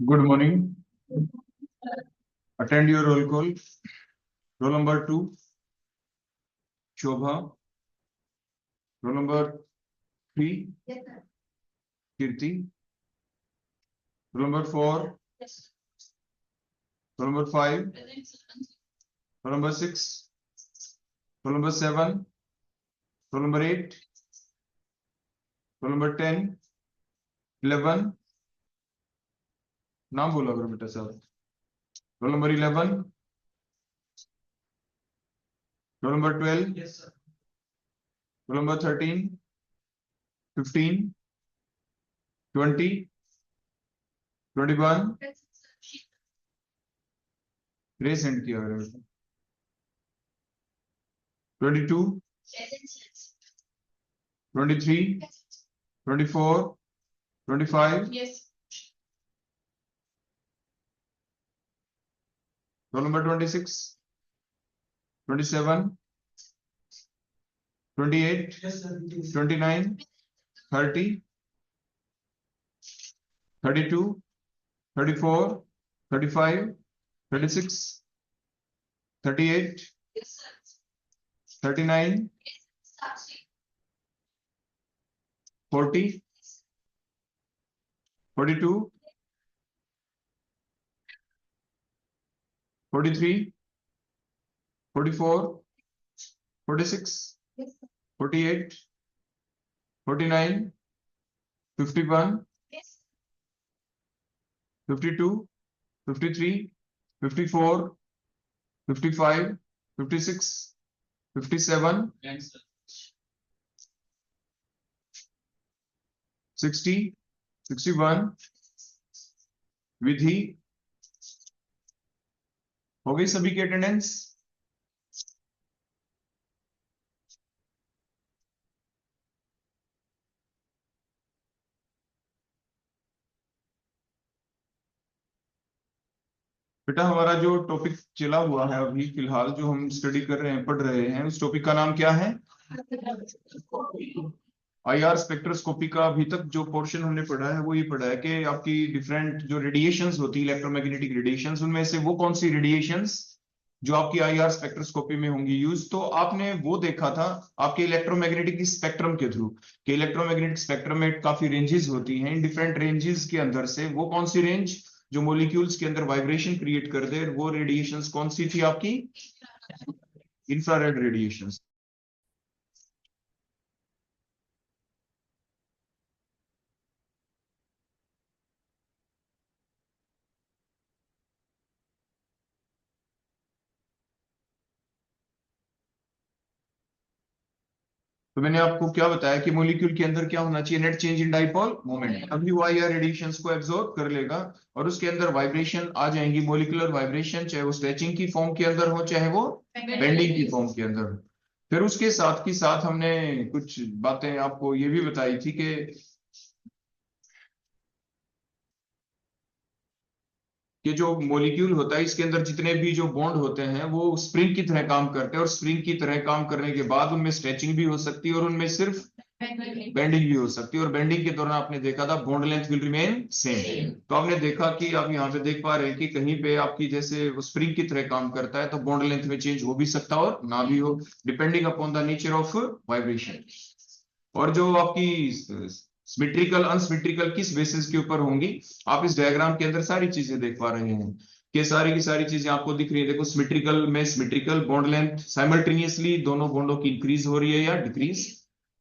Good morning. Attend your roll call. Roll number 2, Shobha. Roll number 3, Kirti. Roll number 4, roll number 5, roll number 6, roll number 7, roll number 8, roll number 10, 11. नाम बोला करो बेटा साहब. Roll number 11, roll number 12, roll number 13, 15, 20, 21. Race and किया करो बेटा. 22, 23, 24, 25. Roll number 26, 27, 28, 29, 30, 32, 34, 35, 36, 38, 39, 40, 42, 43, 44, 46, 48, 49, 51, 52, 53, 54, 55, 56, 57, 60, 61. विधि हो गई सभी की अटेंडेंस. बेटा हमारा जो टॉपिक चला हुआ है अभी फिलहाल जो हम स्टडी कर रहे हैं पढ़ रहे हैं उस टॉपिक का नाम क्या है? आईआर स्पेक्ट्रोस्कोपी का अभी तक जो पोर्शन हमने पढ़ा है वो ये पढ़ा है कि आपकी डिफरेंट जो रेडिएशंस होती है इलेक्ट्रोमैग्नेटिक रेडिएशंस उनमें से वो कौन सी रेडिएशंस जो आपकी आईआर स्पेक्ट्रोस्कोपी में होंगी यूज. तो आपने वो देखा था आपके इलेक्ट्रोमैग्नेटिक स्पेक्ट्रम के थ्रू कि इलेक्ट्रोमैग्नेटिक स्पेक्ट्रम में काफी रेंजेस होती हैं. इन डिफरेंट रेंजेस के अंदर से वो कौन सी रेंज जो मॉलिक्यूल्स के अंदर वाइब्रेशन क्रिएट कर दे वो रेडिएशंस कौन सी थी आपकी? Infrared radiations. तो मैंने आपको क्या बताया कि मॉलिक्यूल के अंदर क्या होना चाहिए? Net change in dipole moment. अभी वो आईआर रेडिएशंस को एब्जॉर्ब कर लेगा और उसके अंदर वाइब्रेशन आ जाएंगी. मॉलिक्यूलर वाइब्रेशन चाहे वो स्ट्रेचिंग की फॉर्म के अंदर हो चाहे वो बेंडिंग की फॉर्म के अंदर हो. फिर उसके साथ ही साथ हमने कुछ बातें आपको ये भी बताई थी कि जो मॉलिक्यूल होता है इसके अंदर जितने भी जो बॉन्ड होते हैं वो स्प्रिंग की तरह काम करते हैं और स्प्रिंग की तरह काम करने के बाद उनमें स्ट्रेचिंग भी हो सकती है और उनमें सिर्फ बेंडिंग भी हो सकती है. और बेंडिंग के दौरान आपने देखा था bond length will remain same. तो आपने देखा कि आप यहाँ पे देख पा रहे हैं कि कहीं पे आपकी जैसे वो स्प्रिंग की तरह काम करता है तो बॉन्ड लेंथ में चेंज हो भी सकता है और ना भी हो depending upon the nature of vibration. और जो आपकी सिमेट्रिकल अनसिमेट्रिकल किस बेसिस के ऊपर होंगी आप इस डायग्राम के अंदर सारी चीजें देख पा रहे हैं कि सारी की सारी चीजें आपको दिख रही है. देखो सिमेट्रिकल में सिमेट्रिकल बॉन्ड लेंथ साइमल्टेनियसली दोनों बॉन्डों की इंक्रीज हो रही है या डिक्रीज.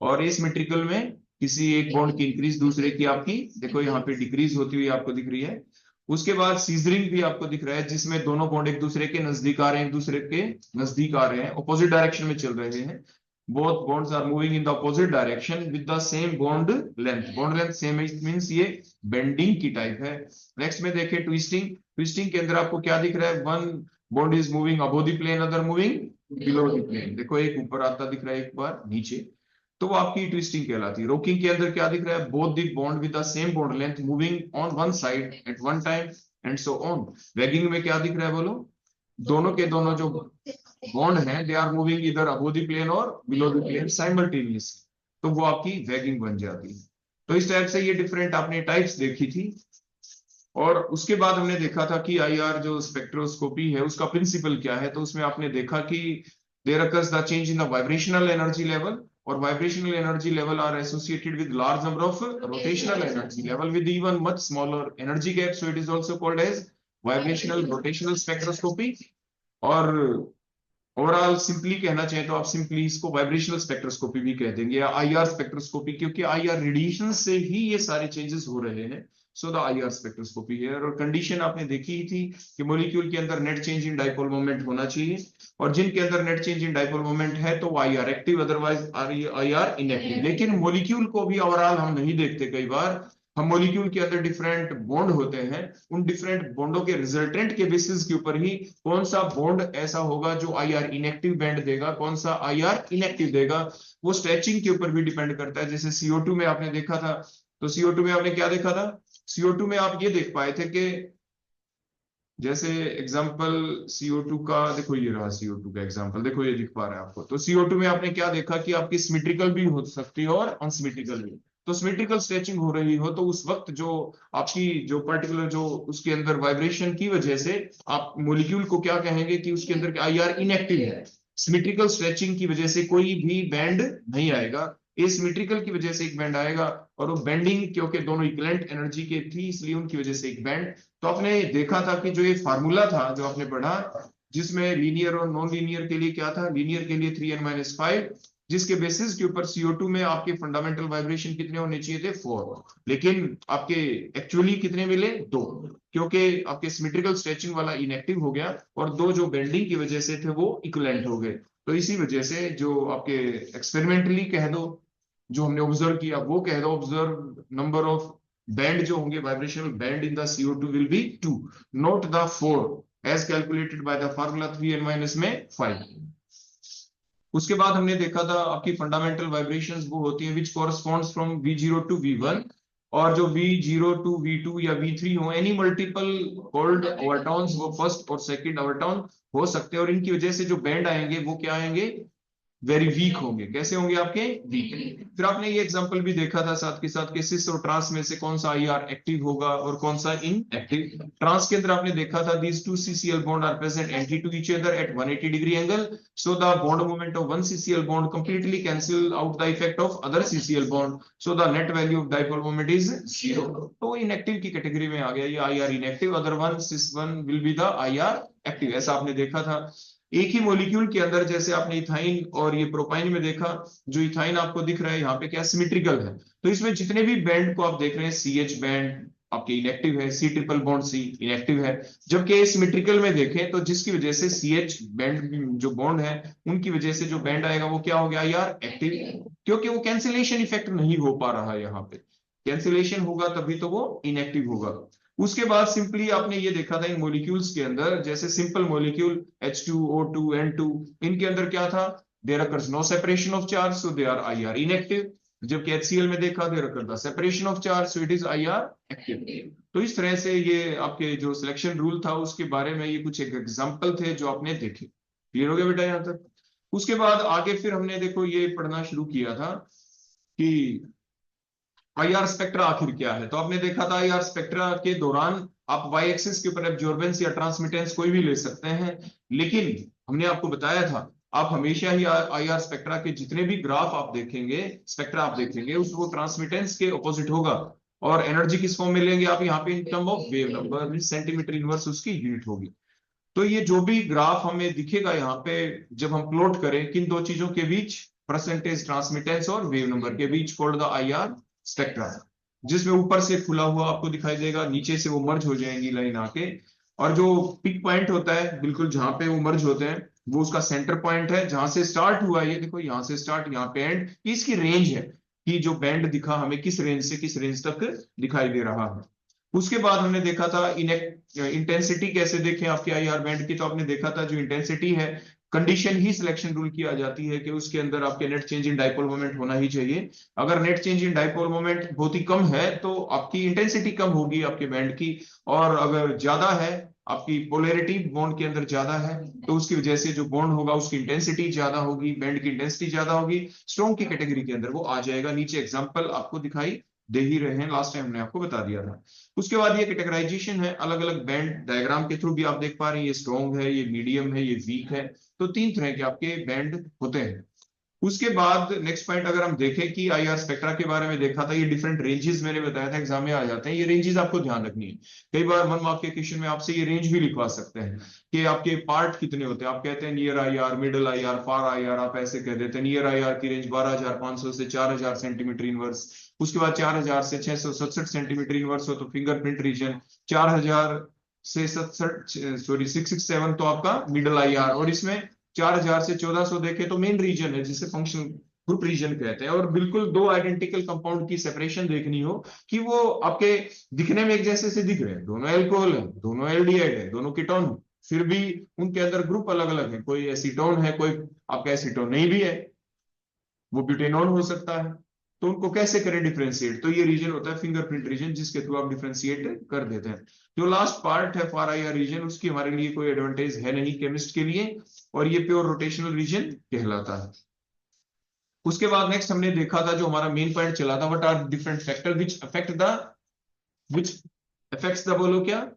और एसिमेट्रिकल में किसी एक बॉन्ड की इंक्रीज दूसरे की आपकी देखो यहाँ पे डिक्रीज होती हुई आपको दिख रही है. उसके बाद सीजरिंग भी आपको दिख रहा है जिसमें दोनों बॉन्ड एक दूसरे के नजदीक आ रहे हैं एक दूसरे के नजदीक आ रहे हैं ऑपोजिट डायरेक्शन में चल रहे हैं. both bonds are moving in the opposite direction with the same bond length same है. it means ये बेंडिंग की टाइप है. नेक्स्ट में देखें ट्विस्टिंग के अंदर आपको क्या दिख रहा है? One bond is moving above the plane other moving below the plane. देखो एक ऊपर आता दिख रहा है एक बार नीचे तो वो आपकी ट्विस्टिंग कहलाती है. रॉकिंग के अंदर क्या दिख रहा है? Both the bond with the same bond length moving on one side at one time and so on. Wagging में क्या दिख रहा है बोलो? दोनों के दोनों जो बॉन्ड हैं दे आर मूविंग इधर अबव द प्लेन और बिलो द प्लेन साइमल्टेनियसली. तो वो आपकी वैगिंग बन जाती है. तो इस टाइप से ये डिफरेंट आपने टाइप्स देखी थी और उसके बाद हमने देखा था कि आईआर जो स्पेक्ट्रोस्कोपी है उसका प्रिंसिपल क्या है, तो उसमें आपने देखा कि there occurs the change in the vibrational energy level, और vibrational energy level are associated with large number of rotational energy level with even much smaller energy gap, so it is also called as vibrational rotational spectroscopy. और overall simply कहना चाहें तो आप simply इसको vibrational spectroscopy भी कह देंगे या आईआर स्पेक्ट्रोस्कोपी, क्योंकि आईआर रेडिएशन से ही ये सारे चेंजेस हो रहे हैं। सो द आईआर स्पेक्ट्रोस्कोपी है। और कंडीशन आपने देखी ही थी कि मॉलिक्यूल के अंदर net change in dipole moment होना चाहिए, और जिनके अंदर net change in dipole moment है तो IR active, otherwise IR inactive. लेकिन मॉलिक्यूल को भी ओवरऑल हम नहीं देखते, कई बार हम मॉलिक्यूल के अंदर डिफरेंट बॉन्ड होते हैं, उन डिफरेंट बॉन्डों के रिजल्टेंट के बेसिस के ऊपर ही कौन सा बॉन्ड ऐसा होगा जो आईआर इनएक्टिव बैंड देगा, कौन सा आईआर इनएक्टिव देगा, वो स्ट्रेचिंग के ऊपर भी डिपेंड करता है। जैसे CO2 में आपने देखा था, तो CO2 में आपने क्या देखा था, CO2 में आप ये देख पाए थे कि जैसे एग्जांपल CO2 का देखो, ये रहा CO2 का एग्जांपल, देखो ये दिख पा रहा है आपको। तो CO2 में आपने क्या देखा कि आपकी सिमेट्रिकल भी हो सकती है और अनसिमेट्रिकल भी। तो सिमेट्रिकल स्ट्रेचिंग हो रही हो तो उस वक्त जो आपकी जो पर्टिकुलर जो उसके अंदर वाइब्रेशन की वजह से आप मॉलिक्यूल को क्या कहेंगे कि उसके अंदर आईआर इनएक्टिव है। सिमेट्रिकल स्ट्रेचिंग की वजह से कोई भी बैंड नहीं आएगा, एसिमेट्रिकल की वजह से एक बैंड आएगा, और वो बेंडिंग क्योंकि दोनों इक्विवेलेंट एनर्जी के थी इसलिए उनकी वजह से एक बैंड। तो आपने देखा था कि जो ये फार्मूला था जो आपने पढ़ा, जिसमें लीनियर और नॉन लीनियर के लिए क्या था, लीनियर के लिए 3n-5, जिसके बेसिस के ऊपर CO2 में आपके फंडामेंटल वाइब्रेशन कितने होने चाहिए थे, 4, लेकिन आपके एक्चुअली कितने मिले, 2, क्योंकि आपके सिमेट्रिकल स्ट्रेचिंग वाला इनएक्टिव हो गया और 2 जो बेंडिंग की वजह से थे वो इक्विवेलेंट हो गए। तो इसी वजह से जो आपके एक्सपेरिमेंटली कह दो, जो हमने ऑब्जर्व किया वो कह दो, ऑब्जर्व नंबर ऑफ बैंड जो होंगे vibrational band in the CO2 will be 2, not the 4 as calculated by the formula 3n-5। उसके बाद हमने देखा था आपकी फंडामेंटल वाइब्रेशंस वो होती हैं विच corresponds from V0 to V1, और जो V0 टू V2 या V3 हो, एनी मल्टीपल कोल्ड ओवरटोन्स, वो फर्स्ट और सेकंड ओवरटोन हो सकते हैं, और इनकी वजह से जो बैंड आएंगे वो क्या आएंगे, वेरी वीक होंगे। कैसे होंगे आपके, वीक। फिर आपने ये एग्जांपल भी देखा था साथ के साथ कि सिस और ट्रांस में से कौन सा आईआर एक्टिव होगा और कौन सा इनएक्टिव। ट्रांस के अंदर आपने देखा था these two CCl bond are present anti to each other at 180 degree angle, so the bond moment of one CCl bond completely cancel out the effect of other CCl bond, so the net value of dipole moment is 0। तो inactive की category में आ गया ये IR inactive, other one cis1 will be the IR active. ऐसा आपने देखा था। एक ही मॉलिक्यूल के अंदर जैसे आपने इथाइन और ये प्रोपाइन में देखा, जो इथाइन आपको दिख रहा है यहाँ पे क्या सिमेट्रिकल है, तो इसमें जितने भी बैंड को आप देख रहे हैं, CH बैंड आपके इनएक्टिव है, C triple bond C inactive है, जबकि सिमेट्रिकल में देखें तो जिसकी वजह से CH बैंड जो बॉन्ड है उनकी वजह से जो बैंड आएगा वो क्या हो गया यार, एक्टिव, क्योंकि वो कैंसिलेशन इफेक्ट नहीं हो पा रहा है। यहाँ पे कैंसिलेशन होगा तभी तो वो इनएक्टिव होगा। उसके बाद सिंपली आपने ये देखा था इन मॉलिक्यूल्स के अंदर, जैसे सिंपल मॉलिक्यूल H2O2 N2, इनके अंदर क्या था, there occurs no separation of charge, so they are IR inactive. जबकि HCl में देखा there occur the separation of charge, so it is IR active. तो इस तरह से ये आपके जो सिलेक्शन रूल था उसके बारे में ये कुछ एक एग्जांपल थे जो आपने देखे। क्लियर हो गया बेटा यहाँ तक। उसके बाद आगे फिर हमने देखो ये पढ़ना शुरू किया था कि आईआर स्पेक्ट्रा आखिर क्या है। तो आपने देखा था आईआर स्पेक्ट्रा के दौरान आप वाई एक्सिस के ऊपर एब्जॉर्बेंस या ट्रांसमिटेंस कोई भी ले सकते हैं, लेकिन हमने आपको बताया था आप हमेशा ही आईआर स्पेक्ट्रा के जितने भी ग्राफ आप देखेंगे, स्पेक्ट्रा आप देखेंगे, उस वो ट्रांसमिटेंस के ऑपोजिट होगा, और एनर्जी किस फॉर्म में लेंगे आप यहाँ पे, in term of wave number, centimetre inverse उसकी यूनिट होगी। तो ये जो भी ग्राफ हमें दिखेगा यहाँ पे, जब हम प्लॉट करें किन दो चीजों के बीच, परसेंटेज ट्रांसमिटेंस और वेव नंबर के बीच, कॉल्ड द आईआर स्पेक्ट्रा, जिसमें ऊपर से खुला हुआ आपको दिखाई देगा, नीचे से वो मर्ज हो जाएंगी लाइन आके, और जो पिक पॉइंट होता है बिल्कुल जहां पे वो मर्ज होते हैं वो उसका सेंटर पॉइंट है, जहां से स्टार्ट हुआ ये देखो, यहाँ से स्टार्ट यहाँ पे एंड, इसकी रेंज है कि जो बैंड दिखा हमें किस रेंज से किस रेंज तक दिखाई दे रहा है। उसके बाद हमने देखा था इंटेंसिटी कैसे देखें आपके आईआर बैंड की। तो आपने देखा था जो इंटेंसिटी है, कंडीशन ही सिलेक्शन रूल की आ जाती है कि उसके अंदर आपके net change in dipole moment होना ही चाहिए। अगर net change in dipole moment बहुत ही कम है तो आपकी इंटेंसिटी कम होगी आपके बैंड की, और अगर ज्यादा है, आपकी पोलैरिटी बॉन्ड के अंदर ज्यादा है, तो उसकी वजह से जो बॉन्ड होगा उसकी इंटेंसिटी ज्यादा होगी, बैंड की इंटेंसिटी ज्यादा होगी, स्ट्रॉन्ग की कैटेगरी के अंदर वो आ जाएगा। नीचे एग्जांपल आपको दिखाई दे ही रहे हैं, लास्ट टाइम हमने आपको बता दिया था। उसके बाद ये कैटेगराइजेशन है, अलग अलग बैंड डायग्राम के थ्रू भी आप देख पा रहे हैं, ये स्ट्रॉन्ग है, ये मीडियम है, ये वीक है। तो 3 तरह के आपके बैंड होते हैं। उसके बाद नेक्स्ट पॉइंट अगर हम देखें कि आईआर स्पेक्ट्रा के बारे में देखा था, ये डिफरेंट रेंजेस मैंने बताया था एग्जाम में आ जाते हैं, ये रेंजेस आपको ध्यान रखनी है। कई बार 1 मार्क के क्वेश्चन में आपसे ये रेंज भी लिखवा सकते हैं कि आपके पार्ट कितने होते हैं। आप कहते हैं नियर आईआर, मिडल आईआर, फार आईआर, आप ऐसे कह देते हैं। नियर आईआर की रेंज 12,500 से 4,000 सेंटीमीटर इनवर्स। उसके बाद 4,000 से 667 सेंटीमीटर इनवर्स हो तो फिंगरप्रिंट रीजन। 4,000 से 667 तो आपका मिडल आईआर, और इसमें 4,000 से 1,400 देखे तो मेन रीजन है, जिसे फंक्शनल ग्रुप रीजन कहते हैं। और बिल्कुल 2 आइडेंटिकल कंपाउंड की सेपरेशन देखनी हो कि वो आपके दिखने में एक जैसे से दिख रहे हैं, दोनों एल्कोहल है, दोनों एल्डिहाइड है, दोनों कीटोन है, फिर भी उनके अंदर ग्रुप अलग अलग है। कोई एसीटोन है, कोई आपका एसीटोन नहीं भी है, वो ब्यूटेनॉन हो सकता है। तो उनको कैसे करें डिफ्रेंशिएट, तो ये रीजन होता है फिंगरप्रिंट रीजन, जिसके थ्रू आप डिफ्रेंशिएट कर देते हैं। जो लास्ट पार्ट है फार आईआर रीजन, उसकी हमारे लिए कोई एडवांटेज है नहीं केमिस्ट के लिए, और ये प्योर रोटेशनल रीजन कहलाता है। उसके बाद नेक्स्ट हमने देखा था, जो हमारा मेन पॉइंट चला था, what are different factor which affects the, बोलो क्या,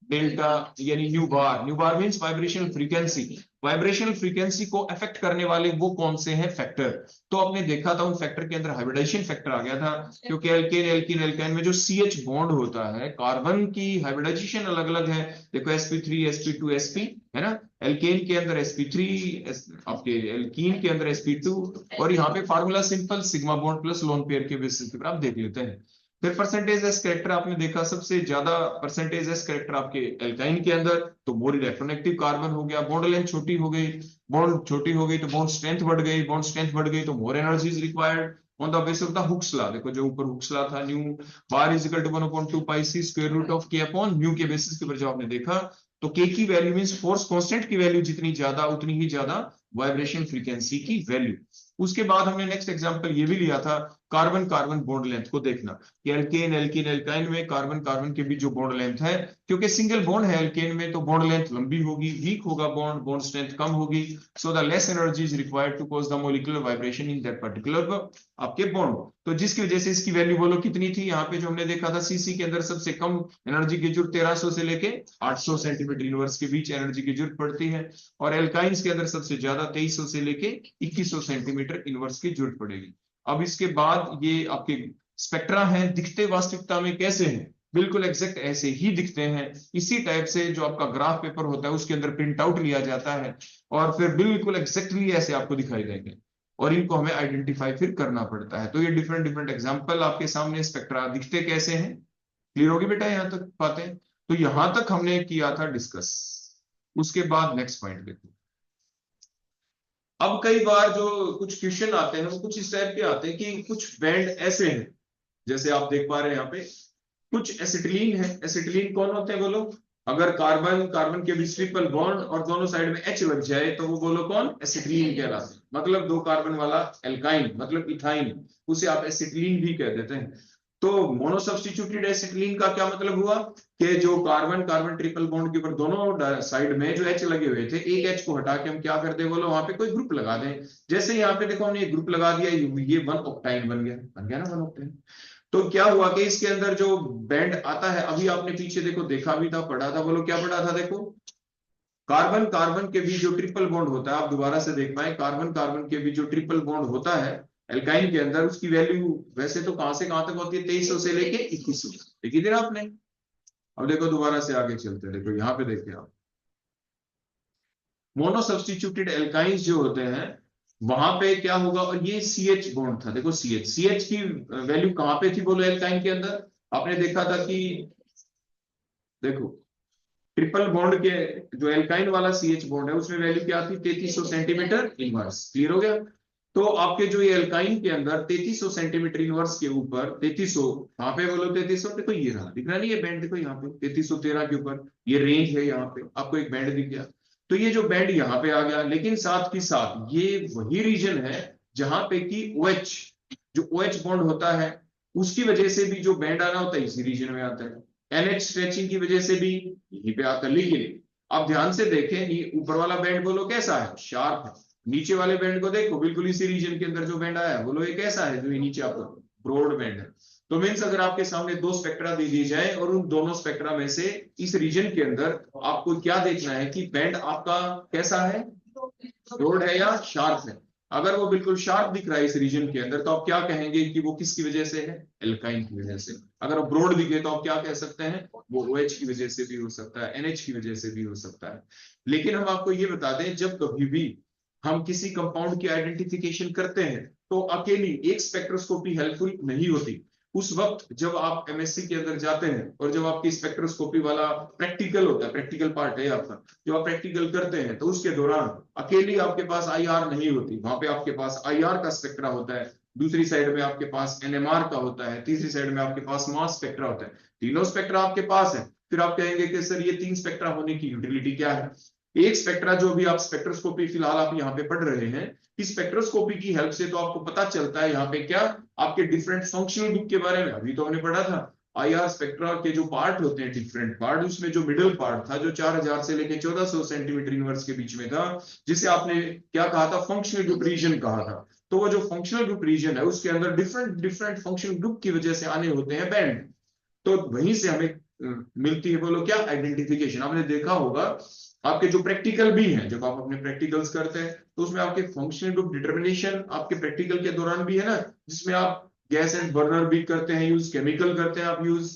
डेल्टा, यानी nu bar. Nu bar means vibrational frequency. Vibrational frequency को अफेक्ट करने वाले वो कौन से हैं फैक्टर। तो आपने देखा था उन फैक्टर के अंदर हाइब्रिडाइजेशन फैक्टर आ गया था, क्योंकि एल्केन एल्कीन एल्काइन में जो CH बॉन्ड होता है, कार्बन की हाइब्रिडाइजेशन अलग अलग है। देखो sp3 sp2 sp, है ना, एल्केन के अंदर sp3, आपके एल्कीन के अंदर sp2, और यहाँ पे formula simple, sigma bond plus lone pair के बेसिस पर आप देख लेते हैं। फिर परसेंटेज एस कैरेक्टर आपने देखा, सबसे ज्यादा परसेंटेज एस कैरेक्टर आपके एल्काइन के अंदर, तो मोर इलेक्ट्रोनेगेटिव कार्बन हो गया। बॉन्ड लेंथ छोटी हो गई, बॉन्ड छोटी हो गई तो बॉन्ड स्ट्रेंथ बढ़ गई, बॉन्ड स्ट्रेंथ बढ़ गई तो more energy is required on the basis of the Hooke's law. देखो जो ऊपर हुक्स लॉ था, nu bar is equal to 1/2 pi c square root of k upon mu के बेसिस के ऊपर जब आपने देखा, तो k की वैल्यू मींस फोर्स कांस्टेंट की वैल्यू जितनी ज्यादा, उतनी ही ज्यादा वाइब्रेशन फ्रीक्वेंसी की वैल्यू। उसके बाद हमने नेक्स्ट एग्जांपल ये भी लिया था, कार्बन कार्बन बॉन्ड लेंथ को देखना कि एल्केन एल्कीन एल्काइन में कार्बन कार्बन के बीच जो बॉन्ड लेंथ है, क्योंकि सिंगल बॉन्ड है एल्केन में तो बॉन्ड लेंथ लंबी होगी, वीक होगा बॉन्ड, बॉन्ड स्ट्रेंथ कम होगी, so the less energy is required to cause the molecular vibration in that particular आपके बॉन्ड। तो जिसकी वजह से इसकी वैल्यू बोलो कितनी थी, यहाँ पे जो हमने देखा था सीसी के अंदर सबसे कम एनर्जी की जरूरत 1300 से लेके 800 सेंटीमीटर इनवर्स के बीच एनर्जी की जरूरत पड़ती है, और एल्काइंस के अंदर सबसे ज्यादा 2300 से लेके 2100 सेंटीमीटर इनवर्स की जरूरत पड़ेगी। अब इसके बाद ये आपके स्पेक्ट्रा हैं, दिखते वास्तविकता में कैसे हैं, बिल्कुल एग्जैक्ट ऐसे ही दिखते हैं। इसी टाइप से जो आपका ग्राफ पेपर होता है उसके अंदर प्रिंट आउट लिया जाता है, और फिर बिल्कुल एग्जैक्टली ऐसे आपको दिखाई देंगे, और इनको हमें आइडेंटिफाई फिर करना पड़ता है। तो ये डिफरेंट डिफरेंट एग्जाम्पल आपके सामने, स्पेक्ट्रा दिखते कैसे हैं। क्लियर होगी बेटा यहां तक बातें, तो यहां तक हमने किया था डिस्कस। उसके बाद नेक्स्ट पॉइंट देखो। अब कई बार जो कुछ क्वेश्चन आते हैं वो कुछ इस टाइप के आते हैं कि कुछ बैंड ऐसे हैं, जैसे आप देख पा रहे हैं यहाँ पे कुछ एसिटिलीन है। एसिटिलीन कौन होते हैं बोलो, अगर कार्बन कार्बन के बीच ट्रिपल बॉन्ड और दोनों साइड में H लग जाए तो वो बोलो कौन, एसिटिलीन कहलाते हैं। मतलब 2 कार्बन वाला एल्काइन, मतलब इथाइन, उसे आप एसिटिलीन भी कह देते हैं। तो मोनोसब्स्टिट्यूटेड एसिटिलीन का क्या मतलब हुआ कि जो कार्बन कार्बन ट्रिपल बॉन्ड के ऊपर दोनों साइड में जो H लगे हुए थे, एक H को हटा के हम क्या कर दे बोलो, वहां पे कोई ग्रुप लगा दें। जैसे यहाँ पे देखो हमने ग्रुप लगा दिया, ये 1 ऑक्टाइन बन गया ना 1 ऑक्टाइन। तो क्या हुआ कि इसके अंदर जो बैंड आता है, अभी आपने पीछे देखो देखा भी था, पढ़ा था, बोलो क्या पढ़ा था, देखो कार्बन कार्बन के बीच जो ट्रिपल बॉन्ड होता है, आप दोबारा से देख पाए, कार्बन कार्बन के बीच जो ट्रिपल बॉन्ड होता है एल्काइन के अंदर, उसकी वैल्यू वैसे तो कहां से कहां तक होती है, 2300 से लेके 2100। देखिए देना आपने। अब देखो दोबारा से आगे चलते हैं, देखो यहाँ पे देखिए आप, मोनो सब्सटीट्यूटेड एल्काइंस जो होते हैं वहां पे क्या होगा, और ये CH बॉन्ड था, देखो CH की वैल्यू कहां पे थी बोलो एल्काइन के अंदर, आपने देखा था कि देखो ट्रिपल बॉन्ड के जो एल्काइन वाला CH बॉन्ड है उसमें वैल्यू क्या थी, 3300 सेंटीमीटर इनवर्स। क्लियर हो गया। तो आपके जो ये एल्काइन के अंदर 3300 सेंटीमीटर इनवर्स के ऊपर 3300, कहां पे बोलो 3300, देखो ये रहा, दिख रहा नहीं ये बैंड, देखो यहाँ पे 3313 के ऊपर ये रेंज है, यहाँ पे आपको एक बैंड दिख गया। तो ये जो बैंड यहाँ पे आ गया, लेकिन साथ ही साथ ये वही रीजन है जहां पे कि OH, जो OH बॉन्ड होता है उसकी वजह से भी जो बैंड आना होता है इसी रीजन में आता है। NH स्ट्रेचिंग की वजह से भी यहीं पे आता है। लेकिन आप ध्यान से देखें, ये ऊपर वाला बैंड बोलो कैसा है, शार्प है। नीचे वाले बैंड को देखो, बिल्कुल इसी रीजन के अंदर जो बैंड आया है बोलो ये कैसा है, जो ये नीचे आपको ब्रॉड बैंड है। तो मीन्स अगर आपके सामने दो स्पेक्ट्रा दे दी जाए और उन दोनों स्पेक्ट्रा में से इस रीजन के अंदर आपको क्या देखना है कि बैंड आपका कैसा है, ब्रॉड है या शार्प है। अगर वो बिल्कुल शार्प दिख रहा है इस रीजन के अंदर तो आप क्या कहेंगे कि वो किसकी वजह से है, एल्काइन की वजह से। अगर वो ब्रॉड दिखे तो आप क्या कह सकते हैं, वो OH की वजह से भी हो सकता है, NH की वजह से भी हो सकता है। लेकिन हम आपको ये बता दें, जब कभी भी हम किसी कंपाउंड की आइडेंटिफिकेशन करते हैं तो अकेली एक स्पेक्ट्रोस्कोपी हेल्पफुल नहीं होती। उस वक्त जब आप MSc के अंदर जाते हैं और जब आपकी स्पेक्ट्रोस्कोपी वाला प्रैक्टिकल होता है, प्रैक्टिकल पार्ट है आपका, जो आप प्रैक्टिकल करते हैं तो उसके दौरान अकेली आपके पास IR नहीं होती, वहां पे आपके पास IR का स्पेक्ट्रा होता है, दूसरी साइड में आपके पास NMR का होता है, तीसरी साइड में आपके पास मास स्पेक्ट्रा होता है। तीनों स्पेक्ट्रा आपके पास है। फिर आप कहेंगे कि सर ये 3 स्पेक्ट्रा होने की यूटिलिटी क्या है। एक स्पेक्ट्रा जो भी आप स्पेक्ट्रोस्कोपी फिलहाल आप यहाँ पे पढ़ रहे हैं, इस स्पेक्ट्रोस्कोपी की हेल्प से तो आपको पता चलता है यहाँ पे क्या, आपके डिफरेंट फंक्शनल ग्रुप के बारे में। अभी तो हमने पढ़ा था IR स्पेक्ट्रा के जो पार्ट होते हैं, डिफरेंट पार्ट, उसमें जो मिडिल पार्ट था जो 4000 से लेके 1400 सेंटीमीटर इनवर्स के बीच में था, जिसे आपने क्या कहा था, फंक्शनल ग्रुप रीजन कहा था। तो वो जो फंक्शनल ग्रुप रीजन है उसके अंदर डिफरेंट डिफरेंट फंक्शनल ग्रुप की वजह से आने होते हैं बैंड। तो वहीं से हमें मिलती है, बोलो क्या, आइडेंटिफिकेशन। आपने देखा होगा आपके जो प्रैक्टिकल भी हैं, जब आप अपने प्रैक्टिकल्स करते हैं तो उसमें आपके फंक्शनल ग्रुप डिटर्मिनेशन आपके प्रैक्टिकल के दौरान भी है ना, जिसमें आप गैस एंड बर्नर भी करते हैं यूज, केमिकल करते हैं आप यूज,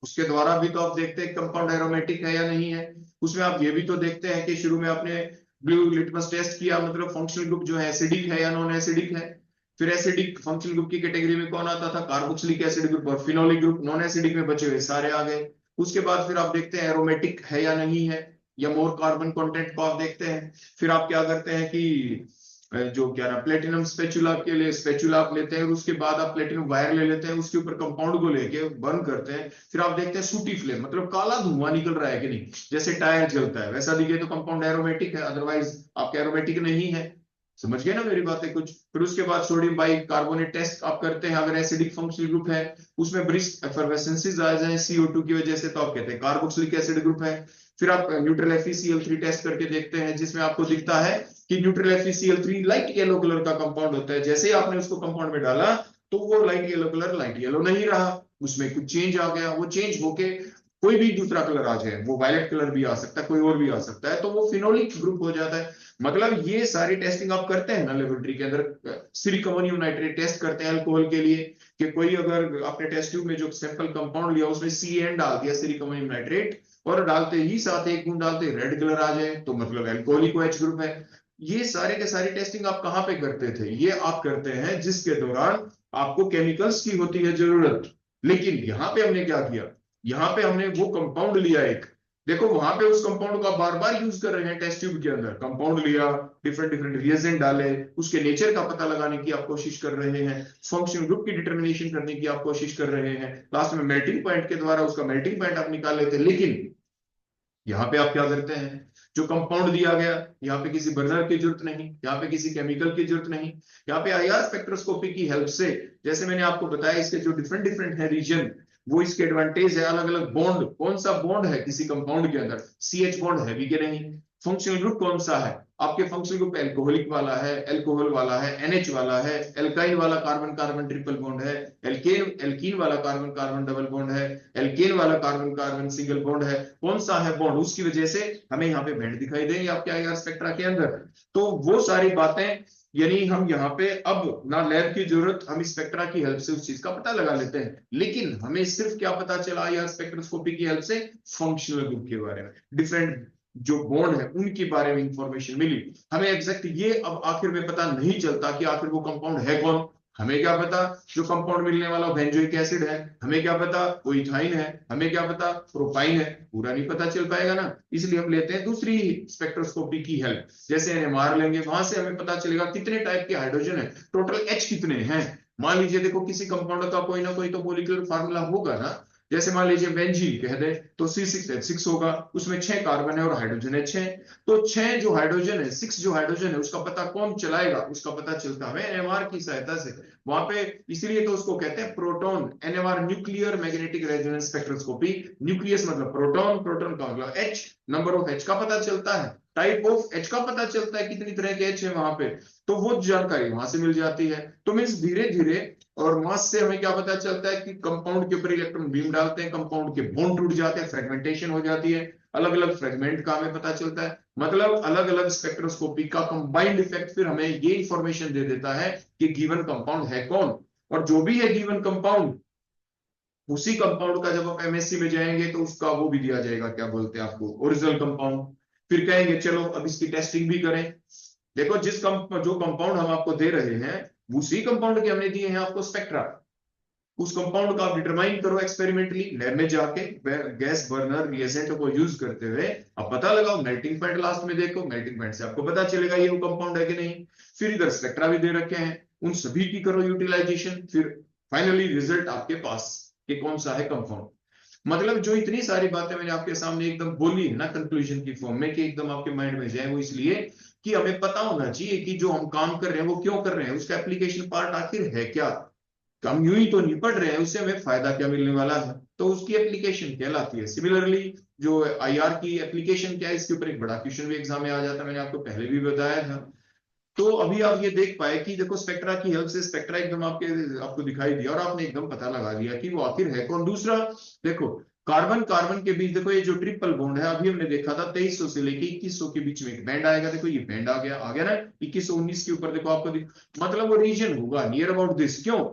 उसके द्वारा भी तो आप देखते हैं कंपाउंड एरोमेटिक है या नहीं है। उसमें आप ये भी तो देखते हैं कि शुरू में आपने ब्लू लिटमस टेस्ट किया, मतलब फंक्शनल ग्रुप जो है एसिडिक है या नॉन एसिडिक है। फिर एसिडिक फंक्शनल ग्रुप की कैटेगरी में कौन आता था, कार्बोक्सिलिक एसिड ग्रुप और फिनोलिक ग्रुप। नॉन एसिडिक में बचे हुए सारे आ गए। उसके बाद फिर आप देखते हैं एरोमेटिक है या नहीं है, या मोर कार्बन कंटेंट को आप देखते हैं। फिर आप क्या करते हैं कि जो क्या ना, प्लेटिनम स्पेचुला के लिए स्पेचुला आप लेते हैं और उसके बाद आप प्लेटिनम वायर ले लेते हैं, उसके ऊपर कंपाउंड को लेके बर्न करते हैं। फिर आप देखते हैं सूटी फ्लेम, मतलब काला धुआं निकल रहा है कि नहीं, जैसे टायर जलता है वैसा दिखे तो कंपाउंड एरोमेटिक है, अदरवाइज आपका एरोमेटिक नहीं है। समझ गए ना मेरी बातें कुछ। फिर उसके बाद सोडियम बाइकार्बोनेट टेस्ट आप करते हैं, अगर एसिडिक फंक्शनल ग्रुप है, उसमें ब्रिस्क एफरवेसेंसेस आ जाए CO2 की वजह से, तो आप कहते हैं कार्बोक्सिलिक एसिड ग्रुप है। फिर आप न्यूट्रल FeCl3 टेस्ट करके देखते हैं, जिसमें आपको दिखता है कि neutral FeCl3 light yellow colour का कंपाउंड होता है। जैसे ही आपने उसको कंपाउंड में डाला तो वो light yellow colour light yellow नहीं रहा, उसमें कुछ चेंज आ गया। वो चेंज होके कोई भी दूसरा कलर आ जाए, वो वायलेट कलर भी आ सकता है, कोई और भी आ सकता है, तो वो फिनोलिक ग्रुप हो जाता है। मतलब ये सारी टेस्टिंग आप करते हैं ना लेबोरेटरी के अंदर। सिलिक अमोनियम नाइट्रेट टेस्ट करते हैं अल्कोहल के लिए, कि कोई अगर आपने टेस्ट ट्यूब में जो सैंपल कंपाउंड लिया उसमें CN डाल दिया, सिलिक अमोनियम नाइट्रेट, और डालते ही साथ एक बूंद डालते रेड कलर आ जाए तो मतलब एल्कोहलिक OH ग्रुप है। ये सारे के सारी टेस्टिंग आप कहाँ पे करते थे, ये आप करते हैं जिसके दौरान आपको केमिकल्स की होती है जरूरत। लेकिन यहाँ पे हमने क्या किया, यहाँ पे हमने वो कंपाउंड लिया एक, देखो वहां पे उस कंपाउंड को आप बार बार यूज कर रहे हैं टेस्ट ट्यूब के अंदर, कंपाउंड लिया, डिफरेंट डिफरेंट रिएजेंट डाले, उसके नेचर का पता लगाने की आप कोशिश कर रहे हैं, फंक्शनल ग्रुप की डिटर्मिनेशन करने की आप कोशिश कर रहे हैं, लास्ट में मेल्टिंग पॉइंट के द्वारा उसका मेल्टिंग पॉइंट आप निकाल लेते हैं। लेकिन यहाँ पे आप क्या करते हैं, जो कंपाउंड दिया गया, यहाँ पे किसी बर्नर की जरूरत नहीं, यहाँ पे किसी केमिकल की जरूरत नहीं, यहाँ पे IR स्पेक्ट्रोस्कोपी की हेल्प से, जैसे मैंने आपको बताया, इसके जो डिफरेंट डिफरेंट है रीजन, वो इसके एडवांटेज है। अलग अलग बॉन्ड, कौन सा बॉन्ड है किसी कंपाउंड के अंदर, CH बॉन्ड है भी कि नहीं, फंक्शनल ग्रुप कौन सा है, आपके फंक्शनल ग्रुप एल्कोहलिक वाला है, एल्कोहल वाला है, NH वाला है, एल्काइल वाला कार्बन कार्बन ट्रिपल बॉन्ड है, एल्कीन वाला कार्बन कार्बन डबल बॉन्ड है, एल्केन वाला कार्बन कार्बन सिंगल बॉन्ड है, कौन सा है बॉन्ड, उसकी वजह से हमें यहाँ पे बैंड दिखाई देंगे आपके IR स्पेक्ट्रा के अंदर। तो वो सारी बातें, यानी हम यहाँ पे अब ना लैब की जरूरत, हम स्पेक्ट्रा की हेल्प से उस चीज का पता लगा लेते हैं। लेकिन हमें सिर्फ क्या पता चला IR स्पेक्ट्रोस्कोपी की हेल्प से, फंक्शनल ग्रुप के बारे में, डिफरेंट जो बॉन्ड है उनके बारे में इंफॉर्मेशन मिली। हमें एग्जैक्ट ये अब आखिर में पता नहीं चलता कि आखिर वो कंपाउंड है कौन। हमें क्या पता जो कंपाउंड मिलने वाला बेंजोइक एसिड है, हमें क्या पता वो इथाइन है, हमें क्या पता प्रोपाइन है, पूरा नहीं पता चल पाएगा ना। इसलिए हम लेते हैं दूसरी स्पेक्ट्रोस्कोपी की हेल्प, जैसे NMR लेंगे, वहां से हमें पता चलेगा कितने टाइप के हाइड्रोजन है, टोटल H कितने हैं। मान लीजिए देखो किसी कंपाउंड का कोई ना कोई तो मॉलिक्यूलर फार्मूला होगा ना, जैसे मान लीजिए बेंजीन कह दे तो C6H6 होगा, उसमें 6 कार्बन है और हाइड्रोजन है 6। तो 6 जो हाइड्रोजन है, 6 जो हाइड्रोजन है, उसका पता कौन चलाएगा, उसका पता चलता है NMR की सहायता से। वहां पे इसीलिए तो उसको कहते हैं proton NMR, nuclear magnetic resonance spectroscopy. Nucleus मतलब प्रोटॉन, प्रोटॉन का मतलब H, नंबर ऑफ H का पता चलता है, टाइप ऑफ H का पता चलता है, कितनी तरह के H है वहां पे, तो वो जानकारी वहां से मिल जाती है। तो मीन्स धीरे धीरे और मास से हमें क्या पता चलता है कि कंपाउंड के ऊपर इलेक्ट्रॉन बीम डालते हैं, कंपाउंड के बॉन्ड टूट जाते हैं, फ्रेगमेंटेशन हो जाती है, अलग अलग फ्रेगमेंट का हमें पता चलता है। मतलब अलग अलग स्पेक्ट्रोस्कोपी का कंबाइंड इफेक्ट फिर हमें ये इंफॉर्मेशन दे देता है कि गिवन कंपाउंड है कौन। और जो भी है गिवन कंपाउंड, उसी कंपाउंड का जब आप एमएससी में जाएंगे तो उसका वो भी दिया जाएगा, क्या बोलते हैं आपको, ओरिजिनल कंपाउंड। फिर कहेंगे चलो अब इसकी टेस्टिंग भी करें। देखो जो कंपाउंड हम आपको दे रहे हैं, उसी कंपाउंड के हमने दिए हैं आपको स्पेक्ट्रा। उस कंपाउंड का आप डिटरमाइन करो एक्सपेरिमेंटली, लैब में जाके गैस बर्नर रिएजेंट को यूज करते हुए आप पता लगाओ, मेल्टिंग पॉइंट लास्ट में देखो, मेल्टिंग पॉइंट से आपको पता चलेगा ये वो कंपाउंड है कि नहीं। फिर इधर स्पेक्ट्रा भी दे रखे हैं, उन सभी की करो यूटिलाइजेशन, फिर फाइनली रिजल्ट आपके पास कि कौन सा है कंपाउंड। मतलब जो इतनी सारी बातें मैंने आपके सामने एकदम बोली है ना कंक्लूजन की फॉर्म में, कि एकदम आपके माइंड में जाए, वो इसलिए कि हमें पता होना चाहिए कि जो हम काम कर रहे हैं वो क्यों कर रहे हैं, उसका एप्लीकेशन पार्ट आखिर है क्या। हम यूं ही तो नहीं पढ़ रहे हैं, उससे हमें फायदा क्या मिलने वाला है, तो उसकी एप्लीकेशन कहलाती है। सिमिलरली जो आईआर की एप्लीकेशन क्या है, इसके ऊपर एक बड़ा क्वेश्चन भी एग्जाम में आ जाता है, मैंने आपको पहले भी बताया था। तो अभी आप ये देख पाए कि देखो स्पेक्ट्रा की हेल्प से स्पेक्ट्रा एकदम आपको दिखाई दिया और आपने एकदम पता लगा दिया कि वो आखिर है कौन। दूसरा देखो, कार्बन कार्बन के बीच देखो ये जो ट्रिपल बॉन्ड है, अभी हमने देखा था 2300 से लेके 2100 के बीच में एक बैंड आएगा, देखो ये बैंड आ गया ना 2119 के ऊपर, देखो आपको मतलब वो रीजन होगा नियर अबाउट दिस। क्यों?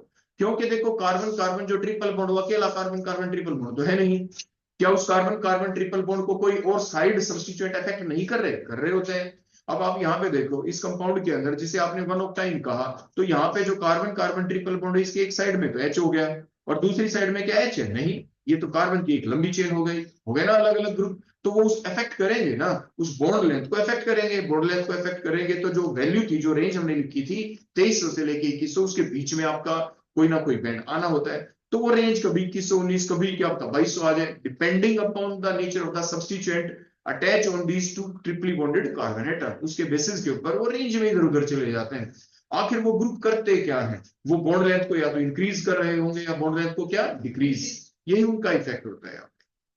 क्योंकि देखो कार्बन कार्बन जो ट्रिपल बॉन्ड, वो अकेला कार्बन कार्बन ट्रिपल बॉन्ड तो है नहीं। क्या उस कार्बन कार्बन ट्रिपल बॉन्ड को कोई और साइड सब्स्टिट्यूएंट अफेक्ट नहीं कर रहे होते हैं। अब आप यहाँ पे देखो इस कंपाउंड के अंदर जिसे आपने वन ऑक्टाइन कहा, तो यहाँ पे जो कार्बन कार्बन ट्रिपल बॉन्ड है, इसके एक साइड में तो एच हो गया और दूसरी साइड में क्या एच है नहीं, ये तो कार्बन की एक लंबी चेन हो गई ना अलग अलग ग्रुप। तो वो उस अफेक्ट करेंगे ना, उस बॉन्ड लेंथ को अफेक्ट करेंगे, बॉन्ड लेंथ को अफेक्ट करेंगे। तो जो वैल्यू थी, जो रेंज हमने लिखी थी 2300 से लेके 2100, उसके बीच में आपका कोई ना कोई बैंड आना होता है। तो वो रेंज कभी 2119, कभी क्या आपका 2200 आ जाए, depending upon the nature of the substituent attach on these two triply bonded carbon atom. उसके बेसिस के ऊपर वो रेंज में इधर उधर चले जाते हैं। आखिर वो ग्रुप करते क्या है, वो बॉन्ड लेंथ को या तो इंक्रीज कर रहे होंगे या बॉन्ड लेंथ को क्या डिक्रीज, यही उनका इफेक्ट होता है।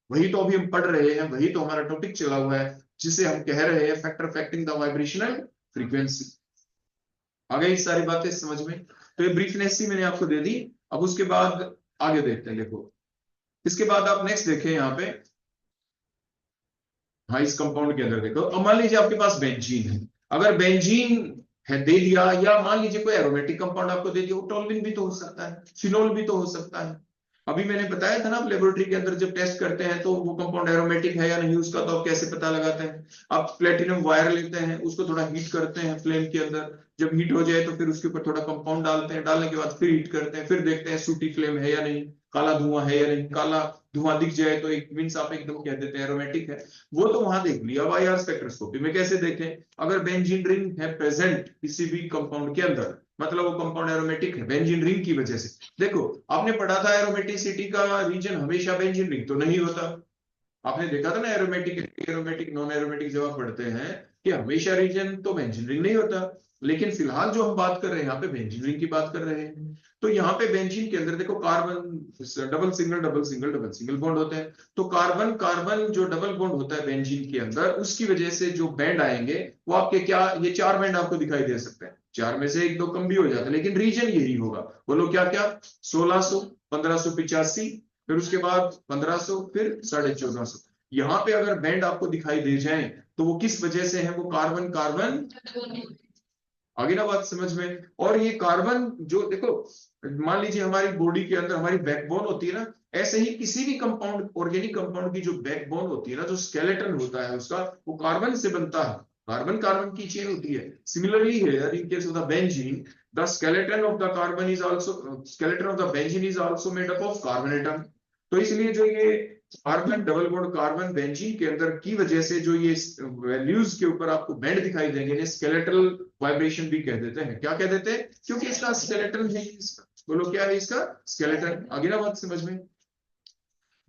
वही तो अभी हम पढ़ रहे हैं, वही तो हमारा टॉपिक चला हुआ है, जिसे हम कह रहे हैं factor affecting the vibrational frequency. आ गई सारी बातें समझ में? तो ये ब्रीफनेस ही मैंने आपको दे दी। अब उसके बाद आगे देखते हैं। देखो इसके बाद आप नेक्स्ट देखें यहाँ पे, हाँ इस कंपाउंड के अंदर देखो, अब मान लीजिए आपके पास बेंजीन है। अगर बेंजीन है दे दिया, या मान लीजिए कोई एरोमेटिक कंपाउंड आपको दे दिया, वो टोल्यूइन भी तो हो सकता है, फिनोल भी तो हो सकता है। अभी मैंने बताया था ना, आप लेबोरेटरी के अंदर जब टेस्ट करते हैं तो वो कंपाउंड एरोमेटिक है या नहीं, उसका तो आप कैसे पता लगाते हैं। आप प्लेटिनम वायर लेते हैं, उसको थोड़ा हीट करते हैं फ्लेम के अंदर, जब हीट हो जाए तो फिर उसके ऊपर थोड़ा कंपाउंड डालते हैं, डालने के बाद फिर हीट करते हैं, फिर देखते हैं सूटी फ्लेम है या नहीं, काला धुआं है या नहीं। काला धुआं दिख जाए तो एक मींस आप एकदम कह देते हैं एरोमेटिक है। वो तो वहां देख लिया। अब आईआर स्पेक्ट्रोस्कोपी में कैसे देखें? अगर बेंजीन रिंग है प्रेजेंट किसी भी कंपाउंड के अंदर, मतलब वो कंपाउंड एरोमेटिक है बेंजीन रिंग की वजह से। देखो आपने पढ़ा था एरोमेटिसिटी का रीजन हमेशा बेंजीन रिंग तो नहीं होता। आपने देखा था ना एरोमेटिक एरोमेटिक नॉन एरोमेटिक जब आप पढ़ते हैं कि हमेशा रीजन तो बेंजीन रिंग नहीं होता। लेकिन फिलहाल जो हम बात कर रहे हैं यहाँ पे बेंजीन रिंग की बात कर रहे हैं। तो यहाँ पे बेंजीन के अंदर देखो carbon double single double single double single bond होते हैं। तो कार्बन कार्बन जो डबल बॉन्ड होता है बेंजीन के अंदर, उसकी वजह से जो बैंड आएंगे वो आपके क्या, ये 4 बैंड आपको दिखाई दे सकते हैं। 4 में से 1-2 कम भी हो जाता है, लेकिन रीजन यही होगा। बोलो क्या क्या? 1600, 1585, फिर उसके बाद 1500, फिर 1450। यहाँ पे अगर बैंड आपको दिखाई दे जाए तो वो किस वजह से है? वो कार्बन कार्बन, आगे ना बात समझ में। और ये कार्बन जो देखो, मान लीजिए हमारी बॉडी के अंदर हमारी बैकबोन होती है ना, ऐसे ही किसी भी कंपाउंड, ऑर्गेनिक कंपाउंड की जो बैकबोन होती है ना, जो स्केलेटन होता है उसका, वो कार्बन से बनता है। कार्बन कार्बन की चेन होती है। Similarly here in case of the benzene, the skeleton of the carbon is also skeleton of the benzene is also made up of carbon atom। तो इसलिए जो ये carbon double bond carbon benzene के अंदर की वजह से जो ये वैल्यूज के ऊपर आपको बैंड दिखाई देंगे, इन्हें स्केलेटल वाइब्रेशन भी कह देते हैं। क्या कह देते हैं? क्योंकि इसका स्केलेटन है इसका। बोलो क्या है इसका? स्केलेटन। आगे ना बात समझ में।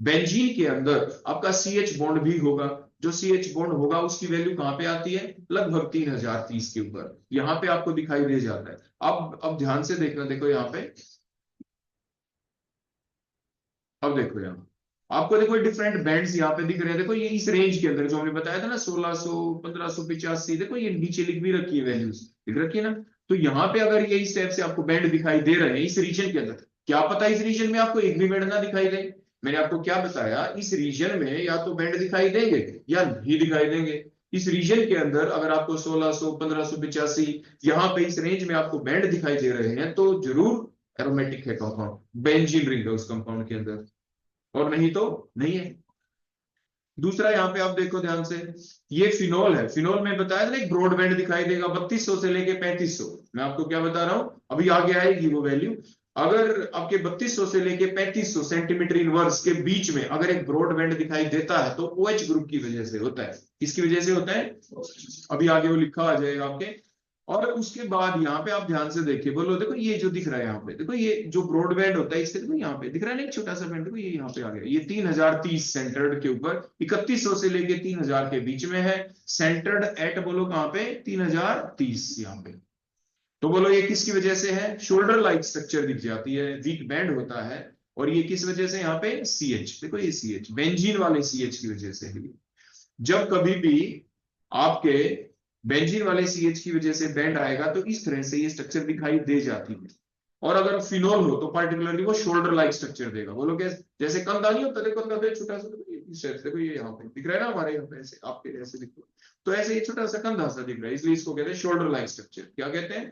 बेंजीन के अंदर आपका CH बॉन्ड भी होगा। जो CH बॉन्ड होगा उसकी वैल्यू कहां पे आती है? लगभग 3030 के ऊपर यहां पे आपको दिखाई दे जाता है। अब ध्यान से देखना, देखो यहाँ पे, अब देखो यहाँ आपको देखो डिफरेंट बैंड्स यहाँ पे दिख रहे हैं। देखो ये इस रेंज के अंदर जो हमने बताया था ना 1600, 1585, देखो ये नीचे लिख भी रखी है वैल्यूज, लिख रखी है ना। तो यहाँ पे अगर ये इस टाइप से आपको बैंड दिखाई दे रहे हैं इस रीजन के अंदर, क्या पता इस रीजन में आपको एक भी बैंड ना दिखाई दे। मैंने आपको क्या बताया, इस रीजन में या तो बैंड दिखाई देंगे या नहीं दिखाई देंगे। इस रीजन के अंदर अगर आपको 1600 1585 यहाँ पे इस रेंज में आपको बैंड दिखाई दे रहे हैं तो जरूर एरोमेटिक है कंपाउंड, बेंजीन रिंग है उस कंपाउंड के अंदर, और नहीं तो नहीं है। दूसरा यहाँ पे आप देखो ध्यान से, ये फिनोल है। फिनोल में बताया था एक ब्रॉड बैंड दिखाई देगा 3200 से लेके 3500। मैं आपको क्या बता रहा हूं, अभी आगे आएगी वो वैल्यू। अगर आपके 3200 से लेके 3500 सेंटीमीटर इनवर्स के बीच में अगर एक ब्रॉड बैंड दिखाई देता है तो OH ग्रुप की वजह से होता है। किसकी वजह से होता है, अभी आगे वो लिखा आ जाएगा आपके। और उसके बाद यहाँ पे आप ध्यान से देखिए, बोलो देखो ये जो दिख रहा है यहाँ पे, देखो ये जो ब्रॉड बैंड होता है इससे देखो यहाँ पे दिख रहा है ना एक छोटा सा बैंड, देखो ये यहाँ पे आ गया, ये 3030 सेंटर्ड के ऊपर 3100 से लेके 3000 के बीच में है। सेंटर्ड एट बोलो कहाँ पे, 3030 यहाँ पे। तो बोलो ये किसकी वजह से है, शोल्डर लाइक स्ट्रक्चर दिख जाती है, वीक बैंड होता है। और ये किस वजह से यहाँ पे, CH, देखो ये CH बेंजीन वाले CH की वजह से है। जब कभी भी आपके बेंजीन वाले CH की वजह से बैंड आएगा तो इस तरह से ये स्ट्रक्चर दिखाई दे जाती है। और अगर फिनोल हो तो पार्टिकुलरली वो शोल्डर लाइक स्ट्रक्चर देगा। बोलो कैसे, जैसे कंधा नहीं होता, देखो कंधा पे छोटा सा, देखो ये यहाँ पे दिख रहा है ना हमारे यहाँ पे, ऐसे आपके ऐसे दिखो, तो ऐसे ये छोटा सा कंधा सा दिख रहा है, इसलिए इसको कहते हैं शोल्डर लाइक स्ट्रक्चर। क्या कहते हैं,